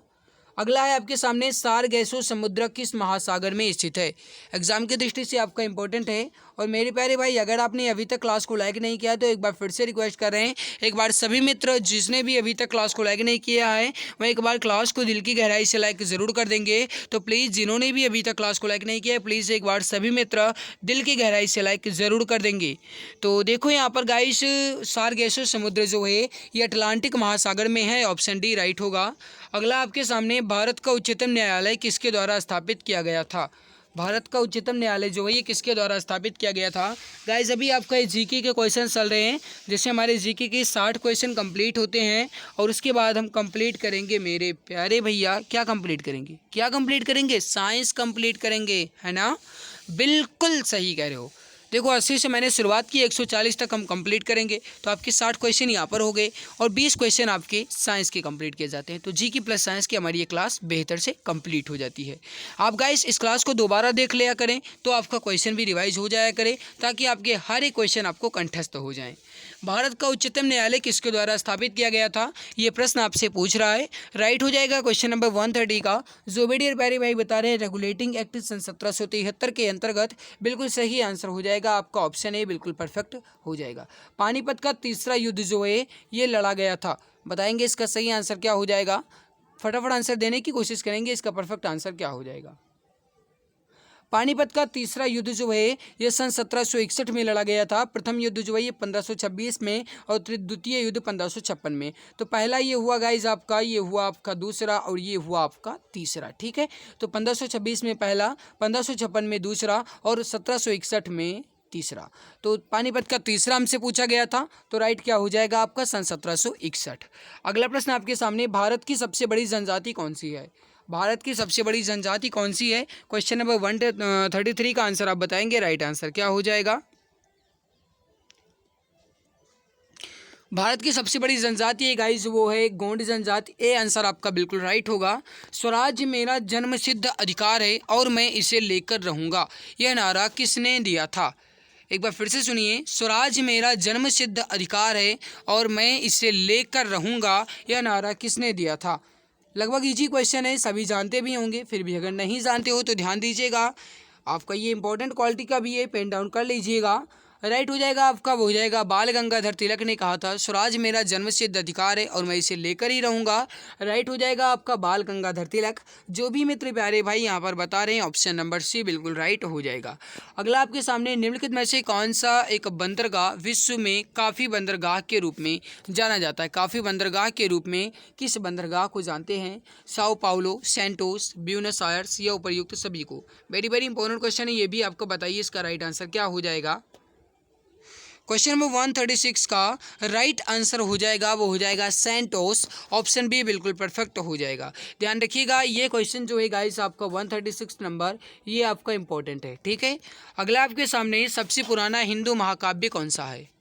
अगला है आपके सामने, सारगैसो समुद्र किस महासागर में स्थित है। एग्जाम की दृष्टि से आपका इंपॉर्टेंट है। और मेरे प्यारे भाई अगर आपने अभी तक क्लास को लाइक नहीं किया तो एक बार फिर से रिक्वेस्ट कर रहे हैं, एक बार सभी मित्र जिसने भी अभी तक क्लास को लाइक नहीं किया है वह एक बार क्लास को दिल की गहराई से लाइक ज़रूर कर देंगे। तो प्लीज़ जिन्होंने भी अभी तक क्लास को लाइक नहीं किया है प्लीज़ एक बार सभी मित्र दिल की गहराई से लाइक ज़रूर कर देंगे। तो देखो यहाँ पर गाइस सार्गेसो समुद्र जो है ये अटलांटिक महासागर में है, ऑप्शन डी राइट होगा। अगला आपके सामने भारत का उच्चतम न्यायालय किसके द्वारा स्थापित किया गया था? भारत का उच्चतम न्यायालय जो है ये किसके द्वारा स्थापित किया गया था? गाइस अभी आपका ये जीके के क्वेश्चन चल रहे हैं, जैसे हमारे जीके के 60 क्वेश्चन कंप्लीट होते हैं और उसके बाद हम कंप्लीट करेंगे मेरे प्यारे भैया, क्या कंप्लीट करेंगे, क्या कंप्लीट करेंगे? साइंस कंप्लीट करेंगे, है ना? बिल्कुल सही कह रहे हो। देखो 80 से मैंने शुरुआत की, 140 तक हम कंप्लीट करेंगे तो आपके 60 क्वेश्चन यहाँ पर हो गए और 20 क्वेश्चन आपके साइंस के कंप्लीट किए जाते हैं। तो जी की प्लस साइंस की हमारी ये क्लास बेहतर से कंप्लीट हो जाती है। आप गाइस इस क्लास को दोबारा देख लिया करें तो आपका क्वेश्चन भी रिवाइज हो जाया करे, ताकि आपके हर एक क्वेश्चन आपको कंठस्थ हो जाएँ। भारत का उच्चतम न्यायालय किसके द्वारा स्थापित किया गया था, ये प्रश्न आपसे पूछ रहा है। राइट हो जाएगा क्वेश्चन नंबर 130 का। जोबेडियर प्यारे भाई बता रहे हैं रेगुलेटिंग एक्ट सन 1773 के अंतर्गत, बिल्कुल सही आंसर हो जाएगा आपका ऑप्शन ए, बिल्कुल परफेक्ट हो जाएगा। पानीपत का तीसरा युद्ध जो है ये लड़ा गया था, बताएंगे इसका सही आंसर क्या हो जाएगा? फटाफट आंसर देने की कोशिश करेंगे, इसका परफेक्ट आंसर क्या हो जाएगा? पानीपत का तीसरा युद्ध जो है ये सन 1761 में लड़ा गया था। प्रथम युद्ध जो है ये 1526 में और द्वितीय युद्ध 1556 में। तो पहला ये हुआ गाइज आपका, ये हुआ आपका दूसरा और ये हुआ आपका तीसरा, ठीक है। तो 1526 में पहला, 1556 में दूसरा और 1761 में तीसरा। तो पानीपत का तीसरा हमसे पूछा गया था, तो राइट क्या हो जाएगा आपका? सन 1761। अगला प्रश्न आपके सामने, भारत की सबसे बड़ी जनजाति कौन सी है? भारत की सबसे बड़ी जनजाति कौन सी है? क्वेश्चन नंबर 133 का आंसर आप बताएंगे, राइट आंसर क्या हो जाएगा? भारत की सबसे बड़ी जनजाति है गाइस वो है गोंड जनजाति, ए आंसर आपका बिल्कुल राइट होगा। स्वराज मेरा जन्मसिद्ध अधिकार है और मैं इसे लेकर रहूँगा, यह नारा किसने दिया था? एक बार फिर से सुनिए, स्वराज मेरा जन्मसिद्ध अधिकार है और मैं इसे लेकर रहूँगा, यह नारा किसने दिया था? लगभग इजी क्वेश्चन है, सभी जानते भी होंगे, फिर भी अगर नहीं जानते हो तो ध्यान दीजिएगा। आपका ये इंपॉर्टेंट क्वालिटी का भी है, पेन डाउन कर लीजिएगा। राइट हो जाएगा आपका, वो हो जाएगा बाल गंगाधर तिलक ने कहा था स्वराज मेरा जन्मसिद्ध अधिकार है और मैं इसे लेकर ही रहूँगा। राइट हो जाएगा आपका बाल गंगाधर तिलक। जो भी मित्र प्यारे भाई यहाँ पर बता रहे हैं ऑप्शन नंबर सी बिल्कुल राइट हो जाएगा। अगला आपके सामने, निम्नलिखित में से कौन सा एक बंदरगाह विश्व में काफ़ी बंदरगाह के रूप में जाना जाता है? काफ़ी बंदरगाह के रूप में किस बंदरगाह को जानते हैं? Sao Paulo, Santos, Buenos Aires या उपर्युक्त सभी को? वेरी वेरी इंपॉर्टेंट क्वेश्चन है, ये भी आपको बताइए इसका राइट आंसर क्या हो जाएगा। क्वेश्चन नंबर 136 का राइट आंसर हो जाएगा, वो हो जाएगा सेंटोस, ऑप्शन बी बिल्कुल परफेक्ट हो जाएगा। ध्यान रखिएगा ये क्वेश्चन जो है गाइस आपका 136 नंबर, ये आपका इंपॉर्टेंट है, ठीक है। अगला आपके सामने, सबसे पुराना हिंदू महाकाव्य कौन सा है?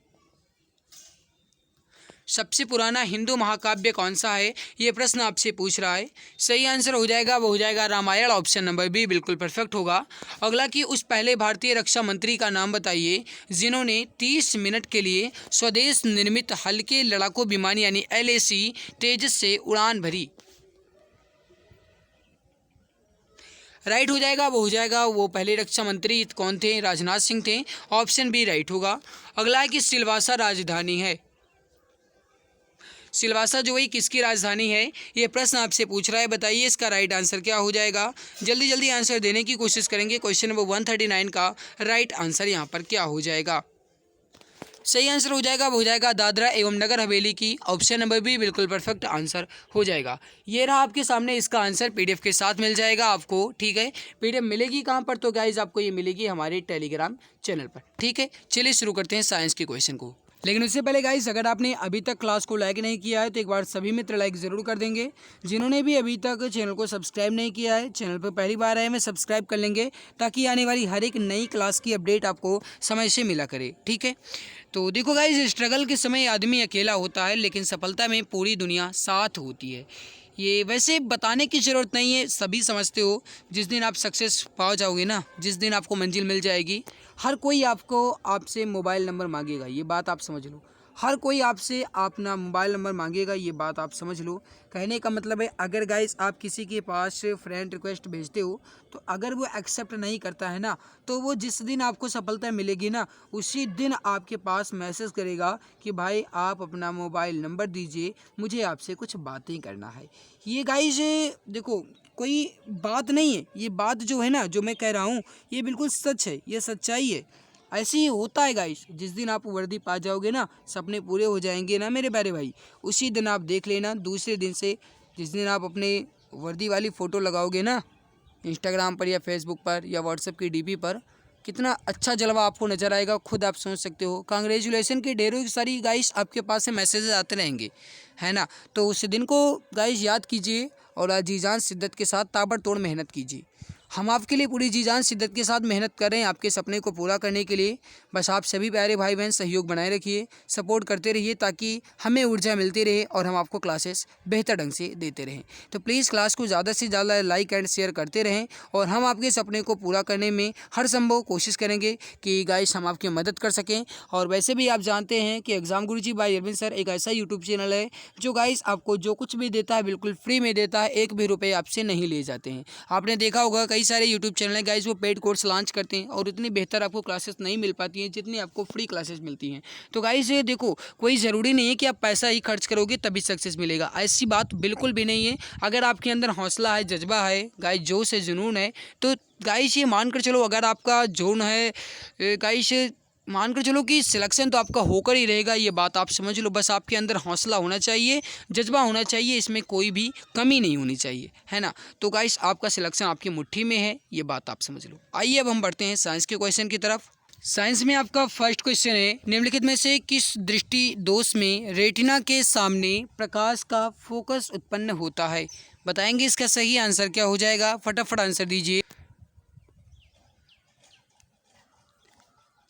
सबसे पुराना हिंदू महाकाव्य कौन सा है, ये प्रश्न आपसे पूछ रहा है। सही आंसर हो जाएगा, वो हो जाएगा रामायण, ऑप्शन नंबर बी बिल्कुल परफेक्ट होगा। अगला कि उस पहले भारतीय रक्षा मंत्री का नाम बताइए जिन्होंने 30 मिनट के लिए स्वदेश निर्मित हल्के लड़ाकू विमान यानी LAC तेजस से उड़ान भरी। राइट हो जाएगा, वो हो जाएगा, वो पहले रक्षा मंत्री कौन थे? राजनाथ सिंह थे, ऑप्शन बी राइट होगा। अगला कि सिलवासा राजधानी है, सिलवासा जो है किसकी राजधानी है, ये प्रश्न आपसे पूछ रहा है, बताइए इसका राइट आंसर क्या हो जाएगा। जल्दी जल्दी आंसर देने की कोशिश करेंगे। क्वेश्चन नंबर 139 का राइट आंसर यहाँ पर क्या हो जाएगा? सही आंसर हो जाएगा, वो हो जाएगा दादरा एवं नगर हवेली की, ऑप्शन नंबर बी बिल्कुल परफेक्ट आंसर हो जाएगा। ये रहा आपके सामने, इसका आंसर PDF के साथ मिल जाएगा आपको, ठीक है। PDF मिलेगी कहाँ पर? तो गाइज आपको ये मिलेगी हमारे टेलीग्राम चैनल पर, ठीक है। चलिए शुरू करते हैं साइंस के क्वेश्चन को। लेकिन उससे पहले गाइस अगर आपने अभी तक क्लास को लाइक नहीं किया है तो एक बार सभी मित्र लाइक ज़रूर कर देंगे। जिन्होंने भी अभी तक चैनल को सब्सक्राइब नहीं किया है, चैनल पर पहली बार आए हैं, सब्सक्राइब कर लेंगे ताकि आने वाली हर एक नई क्लास की अपडेट आपको समय से मिला करे, ठीक है। तो देखो गाइस, स्ट्रगल के समय आदमी अकेला होता है लेकिन सफलता में पूरी दुनिया साथ होती है। ये वैसे बताने की ज़रूरत नहीं है, सभी समझते हो। जिस दिन आप सक्सेस पा जाओगे ना, जिस दिन आपको मंजिल मिल जाएगी, हर कोई आपको आपसे मोबाइल नंबर मांगेगा, ये बात आप समझ लो। हर कोई आपसे अपना मोबाइल नंबर मांगेगा, ये बात आप समझ लो। कहने का मतलब है अगर गाइस आप किसी के पास फ्रेंड रिक्वेस्ट भेजते हो तो अगर वो एक्सेप्ट नहीं करता है ना, तो वो जिस दिन आपको सफलता मिलेगी ना, उसी दिन आपके पास मैसेज करेगा कि भाई आप अपना मोबाइल नंबर दीजिए, मुझे आपसे कुछ बातें करना है। ये गाइस देखो कोई बात नहीं है, ये बात जो है ना जो मैं कह रहा हूँ ये बिल्कुल सच है, ये सच्चाई है। ऐसे ही होता है गाइस, जिस दिन आप वर्दी पा जाओगे ना, सपने पूरे हो जाएंगे ना मेरे प्यारे भाई, उसी दिन आप देख लेना दूसरे दिन से जिस दिन आप अपने वर्दी वाली फ़ोटो लगाओगे ना इंस्टाग्राम पर या फेसबुक पर या व्हाट्सएप की डीपी पर, कितना अच्छा जलवा आपको नज़र आएगा, खुद आप सोच सकते हो। कांग्रेचुलेसन की ढेरों सारी गाइस आपके पास से मैसेजेस आते रहेंगे, है ना। तो उस दिन को गाइस याद कीजिए और जी-जान शिद्दत के साथ ताबड़तोड़ मेहनत कीजिए। हम आपके लिए पूरी जी-जान शिद्दत के साथ मेहनत कर रहे हैं आपके सपने को पूरा करने के लिए। बस आप सभी प्यारे भाई बहन सहयोग बनाए रखिए, सपोर्ट करते रहिए ताकि हमें ऊर्जा मिलती रहे और हम आपको क्लासेस बेहतर ढंग से देते रहें। तो प्लीज़ क्लास को ज़्यादा से ज़्यादा लाइक एंड शेयर करते रहें और हम आपके सपने को पूरा करने में हर संभव कोशिश करेंगे कि गाइस हम आपकी मदद कर सकें। और वैसे भी आप जानते हैं कि एग्ज़ाम गुरुजी बाय अरविंद सर एक ऐसा यूट्यूब चैनल है जो गाइस आपको जो कुछ भी देता है बिल्कुल फ्री में देता है, एक भी रुपये आपसे नहीं ले जाते हैं। आपने देखा होगा कई सारे यूट्यूब चैनल है गाइस वो पेड कोर्स लॉन्च करते हैं और इतनी बेहतर आपको क्लासेस नहीं मिल पाती हैं जितनी आपको फ्री क्लासेस मिलती हैं। तो गाइस ये देखो कोई ज़रूरी नहीं है कि आप पैसा ही खर्च करोगे तभी सक्सेस मिलेगा, ऐसी बात बिल्कुल भी नहीं है। अगर आपके अंदर हौसला है, जज्बा है गाइस, जोश है, जुनून है, तो गाइस ये मानकर चलो अगर आपका जोन है गाइस, मानकर चलो कि सिलेक्शन तो आपका होकर ही रहेगा, ये बात आप समझ लो। बस आपके अंदर हौसला होना चाहिए, जज्बा होना चाहिए, इसमें कोई भी कमी नहीं होनी चाहिए, है ना। तो गाइस आपका सिलेक्शन आपकी मुट्ठी में है, ये बात आप समझ लो। आइए अब हम बढ़ते हैं साइंस के क्वेश्चन की तरफ। साइंस में आपका फर्स्ट क्वेश्चन है, निम्नलिखित में से किस दृष्टि दोष में रेटिना के सामने प्रकाश का फोकस उत्पन्न होता है? बताएंगे इसका सही आंसर क्या हो जाएगा, फटाफट आंसर दीजिए।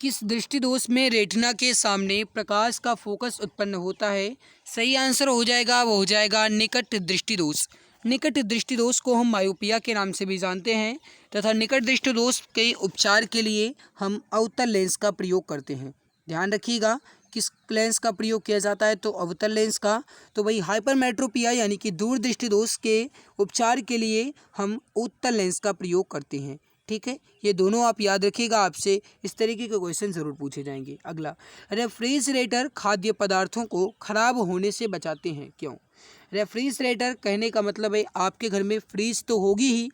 किस दृष्टि दोष में रेटिना के सामने प्रकाश का फोकस उत्पन्न होता है? सही आंसर हो जाएगा, वो हो जाएगा निकट दृष्टि दोष। निकट दृष्टि दोष को हम मायोपिया के नाम से भी जानते हैं तथा निकट दृष्टि दोष के उपचार के लिए हम अवतल लेंस का प्रयोग करते हैं। ध्यान रखिएगा किस लेंस का प्रयोग किया जाता है, तो अवतल लेंस का। तो वही हाइपरमेट्रोपिया यानी कि दूर दृष्टि दोष के उपचार के लिए हम उत्तल लेंस का प्रयोग करते हैं। ठीक है, ये दोनों आप याद रखिएगा, आपसे इस तरीके के क्वेश्चन ज़रूर पूछे जाएंगे। अगला, रेफ्रिजरेटर खाद्य पदार्थों को खराब होने से बचाते हैं, क्यों? रेफ्रिजरेटर कहने का मतलब है आपके घर में फ्रीज तो होगी ही,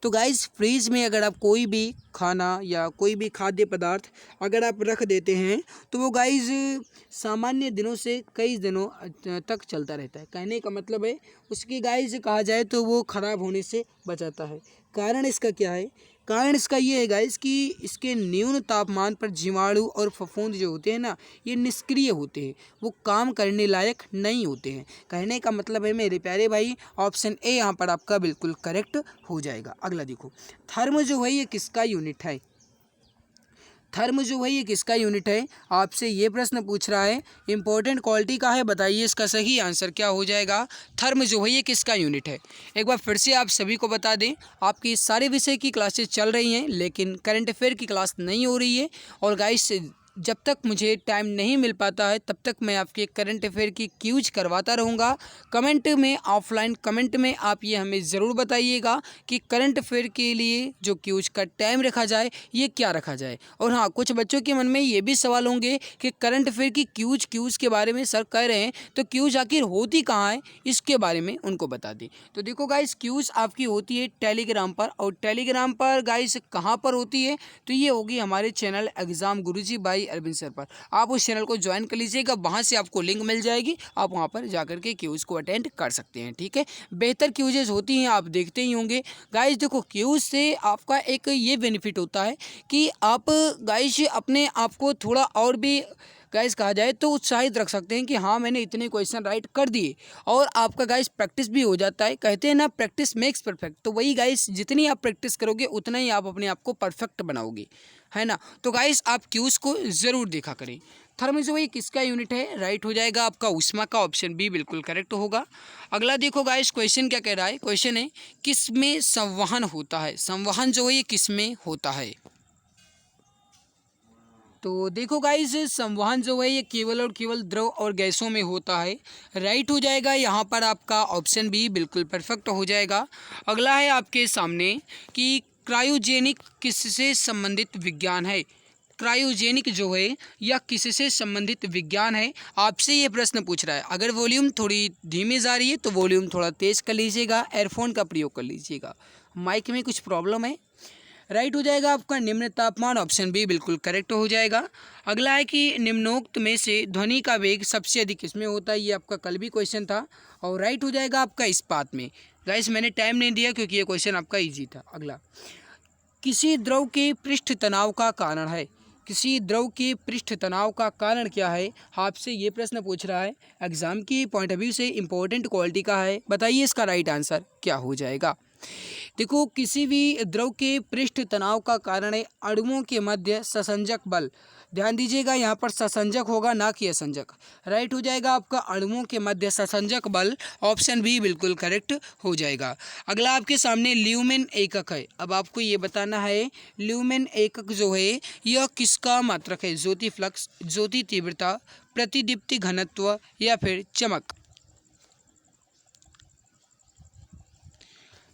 तो गाइस फ्रीज में अगर आप कोई भी खाना या कोई भी खाद्य पदार्थ अगर आप रख देते हैं तो वो गाइस सामान्य दिनों से कई दिनों तक चलता रहता है। कहने का मतलब है उसकी गाइस कहा जाए तो वो ख़राब होने से बचाता है। कारण इसका क्या है? कारण इसका ये है गाइस कि इसके न्यून तापमान पर जीवाणु और फफूंद जो होते हैं ना, ये निष्क्रिय होते हैं, वो काम करने लायक नहीं होते हैं। कहने का मतलब है मेरे प्यारे भाई ऑप्शन ए यहाँ पर आपका बिल्कुल करेक्ट हो जाएगा। अगला देखो, थर्म जो है ये किसका यूनिट है? थर्म जो है ये किसका यूनिट है? आपसे ये प्रश्न पूछ रहा है, इंपॉर्टेंट क्वालिटी का है, बताइए इसका सही आंसर क्या हो जाएगा। थर्म जो है ये किसका यूनिट है? एक बार फिर से आप सभी को बता दें, आपकी सारे विषय की क्लासेस चल रही हैं लेकिन करंट अफेयर की क्लास नहीं हो रही है। और गाइस जब तक मुझे टाइम नहीं मिल पाता है तब तक मैं आपके करंट अफेयर की क्यूज करवाता रहूँगा। कमेंट में, ऑफलाइन कमेंट में आप ये हमें ज़रूर बताइएगा कि करंट अफेयर के लिए जो क्यूज का टाइम रखा जाए ये क्या रखा जाए। और हाँ, कुछ बच्चों के मन में ये भी सवाल होंगे कि करंट अफेयर की क्यूज के बारे में सर कह रहे हैं, तो क्यूज आखिर होती कहाँ है, इसके बारे में उनको बता दें। तो देखो गाइस, क्यूज आपकी होती है टेलीग्राम पर, और टेलीग्राम पर गाइस कहाँ पर होती है, तो ये होगी हमारे channel exam Guruji by Arvind sir पर। आप उस चैनल को ज्वाइन कर लीजिएगा, वहाँ से आपको लिंक मिल जाएगी, आप वहाँ पर जाकर के क्यूज को अटेंड कर सकते हैं। ठीक है, बेहतर क्यूजेज होती हैं, आप देखते ही होंगे गाइस। देखो क्यूज से आपका एक ये बेनिफिट होता है कि आप गाइस अपने आप को थोड़ा और भी गाइस कहा जाए तो उत्साहित रख सकते हैं कि हाँ मैंने इतने क्वेश्चन राइट कर दिए, और आपका गाइस प्रैक्टिस भी हो जाता है। कहते हैं ना प्रैक्टिस मेक्स परफेक्ट, तो वही गाइस जितनी आप प्रैक्टिस करोगे उतना ही आप अपने आप को परफेक्ट बनाओगे, है ना। तो गाइस आप क्यूज को ज़रूर देखा करें। थर्म जो है किसका यूनिट है? राइट हो जाएगा आपका उष्मा का, ऑप्शन बी बिल्कुल करेक्ट होगा। अगला देखो गाइस, क्वेश्चन क्या कह रहा है? क्वेश्चन है किस में संवहन होता है? संवहन जो है ये किस में होता है? तो देखो गाइस, संवहन जो है ये केवल और केवल द्रव और गैसों में होता है। राइट हो जाएगा यहाँ पर आपका ऑप्शन बी, बिल्कुल परफेक्ट हो जाएगा। अगला है आपके सामने कि क्रायोजेनिक किससे संबंधित विज्ञान है। क्रायोजेनिक जो है यह किससे संबंधित विज्ञान है, आपसे ये प्रश्न पूछ रहा है। अगर वॉल्यूम थोड़ी धीमी जा रही है तो वॉल्यूम थोड़ा तेज़ कर लीजिएगा, एयरफोन का प्रयोग कर लीजिएगा, माइक में कुछ प्रॉब्लम है। राइट हो जाएगा आपका निम्न तापमान, ऑप्शन बी बिल्कुल करेक्ट हो जाएगा। अगला है कि निम्नोक्त में से ध्वनि का वेग सबसे अधिक किसमें होता है, ये आपका कल भी क्वेश्चन था। और राइट हो जाएगा आपका इस्पात में। गाइस मैंने टाइम नहीं दिया क्योंकि ये क्वेश्चन आपका ईजी था। अगला, किसी द्रव के पृष्ठ तनाव का कारण है। किसी द्रव के पृष्ठ तनाव का कारण क्या है, आपसे ये प्रश्न पूछ रहा है। एग्जाम की पॉइंट ऑफ व्यू से इंपॉर्टेंट क्वालिटी का है। बताइए इसका राइट आंसर क्या हो जाएगा। देखो, किसी भी द्रव के पृष्ठ तनाव का कारण है अणुओं के मध्य ससंजक बल। ध्यान दीजिएगा, यहाँ पर ससंजक होगा ना कि असंजक। राइट हो जाएगा आपका अणुओं के मध्य ससंजक बल, ऑप्शन बी बिल्कुल करेक्ट हो जाएगा। अगला आपके सामने ल्यूमेन एकक है। अब आपको ये बताना है ल्यूमेन एकक जो है यह किसका मात्रक है। ज्योति फ्लक्स, ज्योति तीव्रता, प्रतिदीप्ति घनत्व या फिर चमक।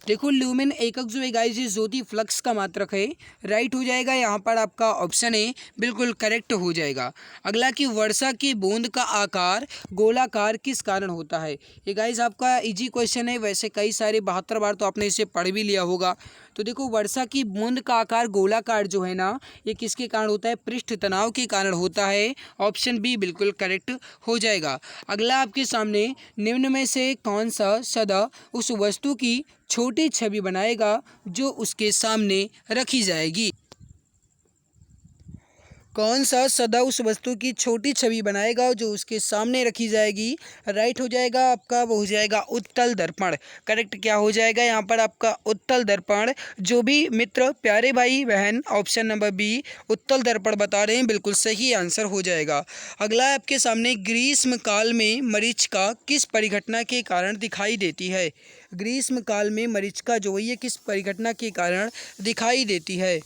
देखो, ल्यूमेन एकक जो है गाइस ये ज्योति फ्लक्स का मात्रक है। राइट हो जाएगा यहाँ पर आपका ऑप्शन ए बिल्कुल करेक्ट हो जाएगा। अगला कि वर्षा की बूंद का आकार गोलाकार किस कारण होता है। ये गाइस आपका इजी क्वेश्चन है, वैसे कई सारे 72 बार तो आपने इसे पढ़ भी लिया होगा। तो देखो, वर्षा की बूंद का आकार गोलाकार जो है ना, ये किसके कारण होता है, पृष्ठ तनाव के कारण होता है। ऑप्शन बी बिल्कुल करेक्ट हो जाएगा। अगला आपके सामने निम्न में से कौन सा सदा उस वस्तु की छोटी छवि बनाएगा जो उसके सामने रखी जाएगी। कौन सा सदा उस वस्तु की छोटी छवि बनाएगा जो उसके सामने रखी जाएगी। राइट हो जाएगा आपका, वो हो जाएगा उत्तल दर्पण। करेक्ट क्या हो जाएगा यहाँ पर आपका, उत्तल दर्पण। जो भी मित्र प्यारे भाई बहन ऑप्शन नंबर बी उत्तल दर्पण बता रहे हैं, बिल्कुल सही आंसर हो जाएगा। अगला है आपके सामने, ग्रीष्म काल में मरीचिका किस परिघटना के कारण दिखाई देती है। ग्रीष्म काल में मरीचिका जो है ये किस परिघटना के कारण दिखाई देती है।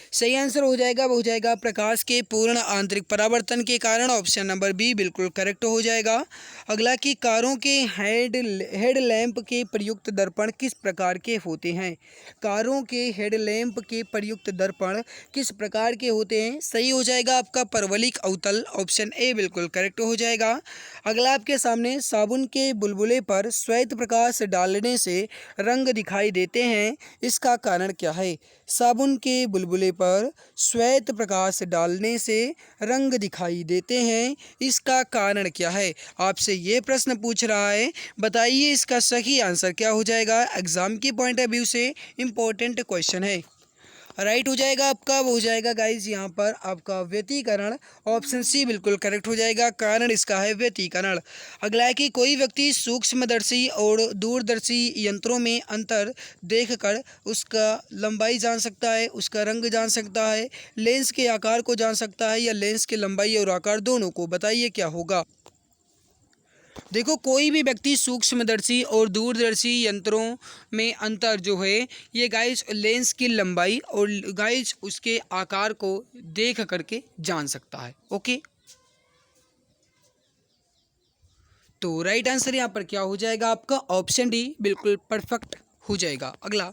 सही आंसर हो जाएगा, वो हो जाएगा प्रकाश के पूर्ण आंतरिक परावर्तन के कारण, ऑप्शन नंबर बी बिल्कुल करेक्ट हो जाएगा। अगला कि कारों के हेड लैंप के प्रयुक्त दर्पण किस प्रकार के होते हैं। कारों के हेड लैंप के प्रयुक्त दर्पण किस प्रकार के होते हैं। सही हो जाएगा आपका परवलिक अवतल, ऑप्शन ए बिल्कुल करेक्ट हो जाएगा। अगला आपके सामने, साबुन के बुलबुले पर श्वेत प्रकाश डालने से रंग दिखाई देते हैं, इसका कारण क्या है। साबुन के बुलबुले पर श्वेत प्रकाश डालने से रंग दिखाई देते हैं, इसका कारण क्या है। आपसे ये प्रश्न पूछ रहा है, बताइए इसका सही आंसर क्या हो जाएगा। एग्जाम की पॉइंट ऑफ व्यू से इम्पोर्टेंट क्वेश्चन है। राइट हो जाएगा आपका, वो हो जाएगा गाइज यहाँ पर आपका व्यतिकरण, ऑप्शन सी बिल्कुल करेक्ट हो जाएगा। कारण इसका है व्यतिकरण। अगला है कि कोई व्यक्ति सूक्ष्मदर्शी और दूरदर्शी यंत्रों में अंतर देखकर उसका लंबाई जान सकता है, उसका रंग जान सकता है, लेंस के आकार को जान सकता है, या लेंस के लंबाई और आकार दोनों को। बताइए क्या होगा। देखो, कोई भी व्यक्ति सूक्ष्मदर्शी और दूरदर्शी यंत्रों में अंतर जो है ये गाइज लेंस की लंबाई और गाइज उसके आकार को देख करके जान सकता है। ओके, तो राइट आंसर यहाँ पर क्या हो जाएगा आपका, ऑप्शन डी बिल्कुल परफेक्ट हो जाएगा। अगला,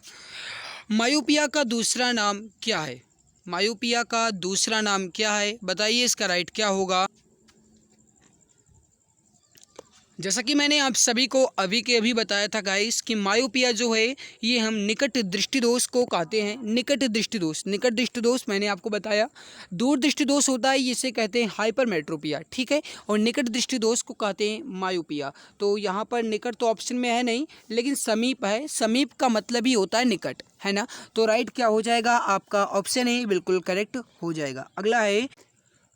मायोपिया का दूसरा नाम क्या है। मायोपिया का दूसरा नाम क्या है, बताइए इसका राइट क्या होगा। जैसा कि मैंने आप सभी को अभी के अभी बताया था गाइस कि मायोपिया जो है ये हम निकट दृष्टिदोष को कहते हैं। निकट दृष्टिदोष मैंने आपको बताया। दूर दृष्टिदोष होता है, इसे कहते हैं हाइपरमेट्रोपिया, ठीक है। और निकट दृष्टिदोष को कहते हैं मायोपिया। तो यहाँ पर निकट तो ऑप्शन में है नहीं, लेकिन समीप है। समीप का मतलब ही होता है निकट, है ना। तो राइट क्या हो जाएगा आपका, ऑप्शन ए बिल्कुल करेक्ट हो जाएगा।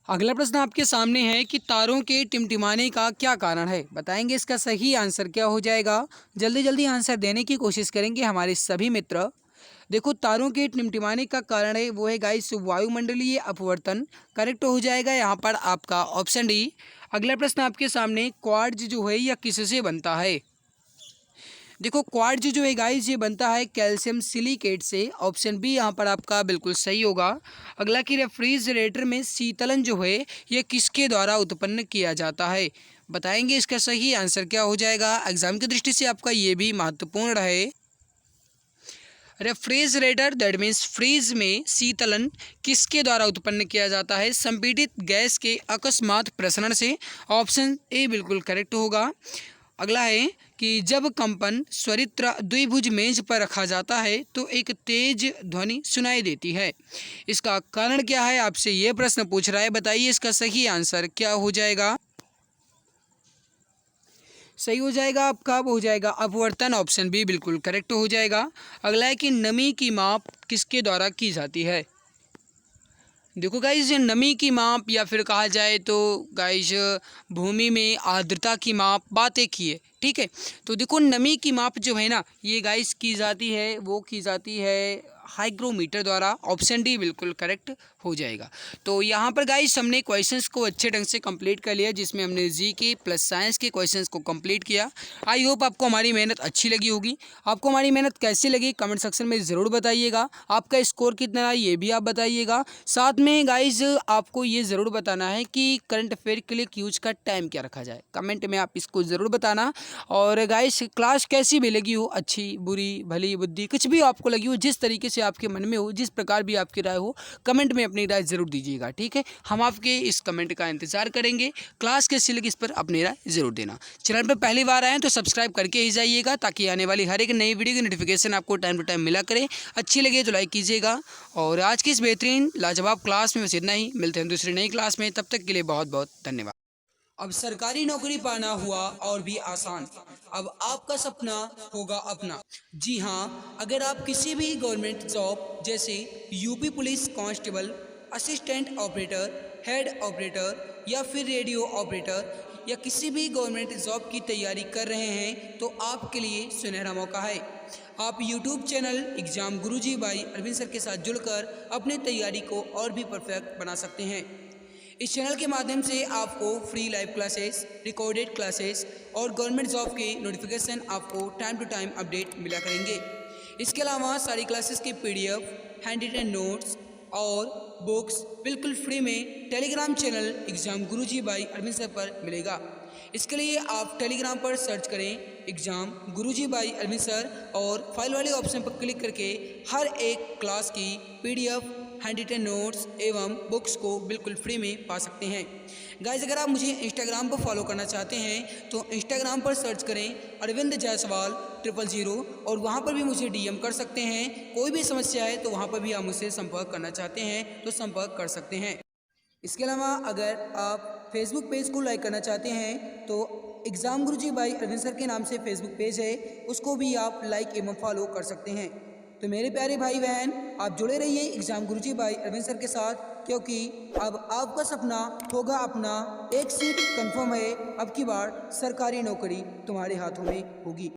अगला प्रश्न आपके सामने है कि तारों के टिमटिमाने का क्या कारण है। बताएंगे इसका सही आंसर क्या हो जाएगा। जल्दी जल्दी आंसर देने की कोशिश करेंगे हमारे सभी मित्र। देखो, तारों के टिमटिमाने का कारण है वो है गाइस वायुमंडलीय अपवर्तन। करेक्ट हो जाएगा यहाँ पर आपका ऑप्शन डी। अगला प्रश्न आपके सामने, क्वार्ट्ज जो है यह किससे बनता है। देखो क्वार्ट्ज जो है गाइस ये बनता है कैल्शियम सिलिकेट से। ऑप्शन बी यहाँ पर आपका बिल्कुल सही होगा। अगला कि रेफ्रिजरेटर में शीतलन जो है ये किसके द्वारा उत्पन्न किया जाता है, बताएंगे इसका सही आंसर क्या हो जाएगा। एग्जाम की दृष्टि से आपका ये भी महत्वपूर्ण है। रेफ्रिजरेटर दैट मीन्स फ्रीज में शीतलन किसके द्वारा उत्पन्न किया जाता है, संपीड़ित गैस के अकस्मात प्रसरण से। ऑप्शन ए बिल्कुल करेक्ट होगा। अगला है कि जब कंपन स्वरित्र द्विभुज मेज पर रखा जाता है तो एक तेज ध्वनि सुनाई देती है, इसका कारण क्या है, आपसे यह प्रश्न पूछ रहा है। बताइए इसका सही आंसर क्या हो जाएगा। सही हो जाएगा आपका हो जाएगा अपवर्तन। ऑप्शन बी बिल्कुल करेक्ट हो जाएगा। अगला है कि नमी की माप किसके द्वारा की जाती है। देखो गाइज नमी की माप या फिर कहा जाए तो गाइज भूमि में आर्द्रता की माप बात एक ही है, ठीक है। तो देखो नमी की माप जो है ना ये गाइज की जाती है, वो की जाती है हाइग्रोमीटर द्वारा। ऑप्शन डी बिल्कुल करेक्ट हो जाएगा। तो यहाँ पर गाइज हमने क्वेश्चंस को अच्छे ढंग से कंप्लीट कर लिया, जिसमें हमने जी के प्लस साइंस के क्वेश्चंस को कंप्लीट किया। आई होप आपको हमारी मेहनत अच्छी लगी होगी। आपको हमारी मेहनत कैसी लगी कमेंट सेक्शन में ज़रूर बताइएगा। आपका स्कोर कितना रहा ये भी आप बताइएगा। साथ में गाइज आपको ये ज़रूर बताना है कि करंट अफेयर के लिए क्यूज का टाइम क्या रखा जाए, कमेंट में आप इसको ज़रूर बताना। और गाइज क्लास कैसी भी लगी हो, अच्छी बुरी भली बुद्धि कुछ भी आपको लगी हो, जिस तरीके से आपके मन में हो, जिस प्रकार भी आपकी राय हो, कमेंट में अपनी राय ज़रूर दीजिएगा, ठीक है। हम आपके इस कमेंट का इंतज़ार करेंगे। क्लास कैसी लगी इस पर अपनी राय ज़रूर देना। चैनल पर पहली बार आए तो सब्सक्राइब करके ही जाइएगा, ताकि आने वाली हर एक नई वीडियो की नोटिफिकेशन आपको टाइम टू टाइम मिला करे। अच्छी लगे तो लाइक कीजिएगा। और आज की इस बेहतरीन लाजवाब क्लास में बस इतना ही। मिलते हैं दूसरी नई क्लास में, तब तक के लिए बहुत बहुत धन्यवाद। अब सरकारी नौकरी पाना हुआ और भी आसान, अब आपका सपना होगा अपना। जी हाँ, अगर आप किसी भी गवर्नमेंट जॉब जैसे UP police constable, assistant operator, head operator या फिर रेडियो ऑपरेटर या किसी भी गवर्नमेंट जॉब की तैयारी कर रहे हैं तो आपके लिए सुनहरा मौका है। आप YouTube channel exam Guruji by Arvind sir के साथ जुड़कर अपनी तैयारी को और भी परफेक्ट बना सकते हैं। इस चैनल के माध्यम से आपको free live classes, recorded classes और गवर्नमेंट जॉब के नोटिफिकेशन आपको टाइम टू टाइम अपडेट मिला करेंगे। इसके अलावा सारी क्लासेस की पीडीएफ, हैंड रिटन नोट्स और बुक्स बिल्कुल फ्री में Telegram channel exam Guruji by Arvind sir पर मिलेगा। इसके लिए आप टेलीग्राम पर सर्च करें exam Guruji by Arvind sir और फाइल वाले ऑप्शन पर क्लिक करके हर एक क्लास की पीडीएफ, हैंड रिटन नोट्स एवं बुक्स को बिल्कुल फ्री में पा सकते हैं। गाइज अगर आप मुझे इंस्टाग्राम पर फॉलो करना चाहते हैं तो इंस्टाग्राम पर सर्च करें अरविंद जायसवाल 000 और वहाँ पर भी मुझे डीएम कर सकते हैं। कोई भी समस्या है तो वहाँ पर भी आप मुझसे संपर्क करना चाहते हैं तो संपर्क कर सकते हैं। इसके अलावा अगर आप फेसबुक पेज को लाइक करना चाहते हैं तो exam Guruji by Arvind sir के नाम से फेसबुक पेज है, उसको भी आप लाइक एवं फॉलो कर सकते हैं। तो मेरे प्यारे भाई बहन आप जुड़े रहिए exam Guruji by Arvind sir के साथ, क्योंकि अब आपका सपना होगा अपना। एक सीट कंफर्म है, अब की बार सरकारी नौकरी तुम्हारे हाथों में होगी।